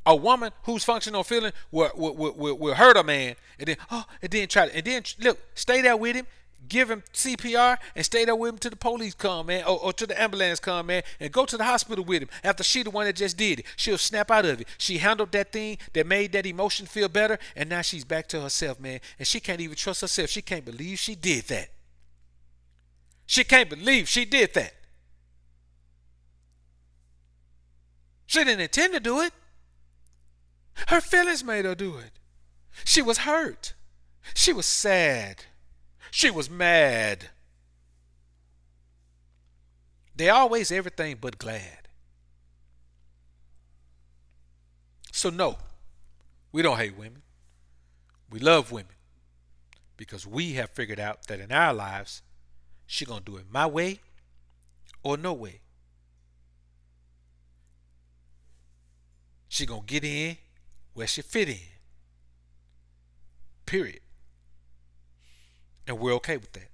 A woman who's functioning on feeling will hurt a man and then look, stay there with him, give him CPR, and stay there with him till the police come, man, or till the ambulance come, man, and go to the hospital with him after she the one that just did it. She'll snap out of it. She handled that thing that made that emotion feel better, and now she's back to herself, man, and she can't even trust herself. She can't believe she did that. She can't believe she did that. She didn't intend to do it. Her feelings made her do it. She was hurt. She was sad. She was mad. They're always everything but glad. So no, we don't hate women. We love women because we have figured out that in our lives, she gonna do it my way or no way. She gonna get in where she fit in. Period. And we're okay with that.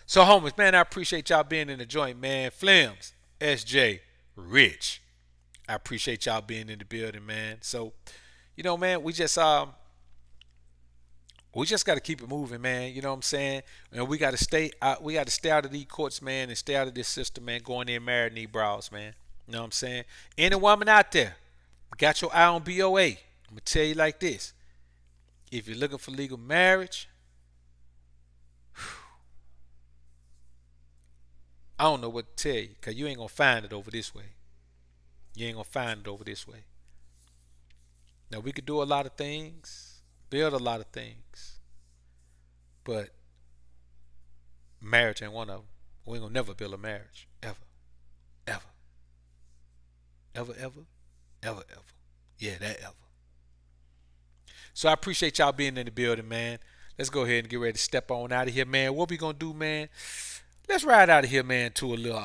So homies, man, I appreciate y'all being in the joint, man. Flims, SJ, Rich. I appreciate y'all being in the building, man. So, man, we just got to keep it moving, man. You know what I'm saying? And we got to stay out of these courts, man, and stay out of this system, man, going in marrying these bras, man. You know what I'm saying? Any woman out there, got your eye on BOA. I'm gonna tell you like this: if you're looking for legal marriage, I don't know what to tell you, cause you ain't gonna find it over this way. You ain't gonna find it over this way. Now we could do a lot of things, build a lot of things, but marriage ain't one of them. We ain't gonna never build a marriage, ever, ever, ever, ever, ever, ever. Yeah, that ever. So I appreciate y'all being in the building, man. Let's go ahead and get ready to step on out of here, man. What we gonna do, man? Let's ride out of here, man, to a little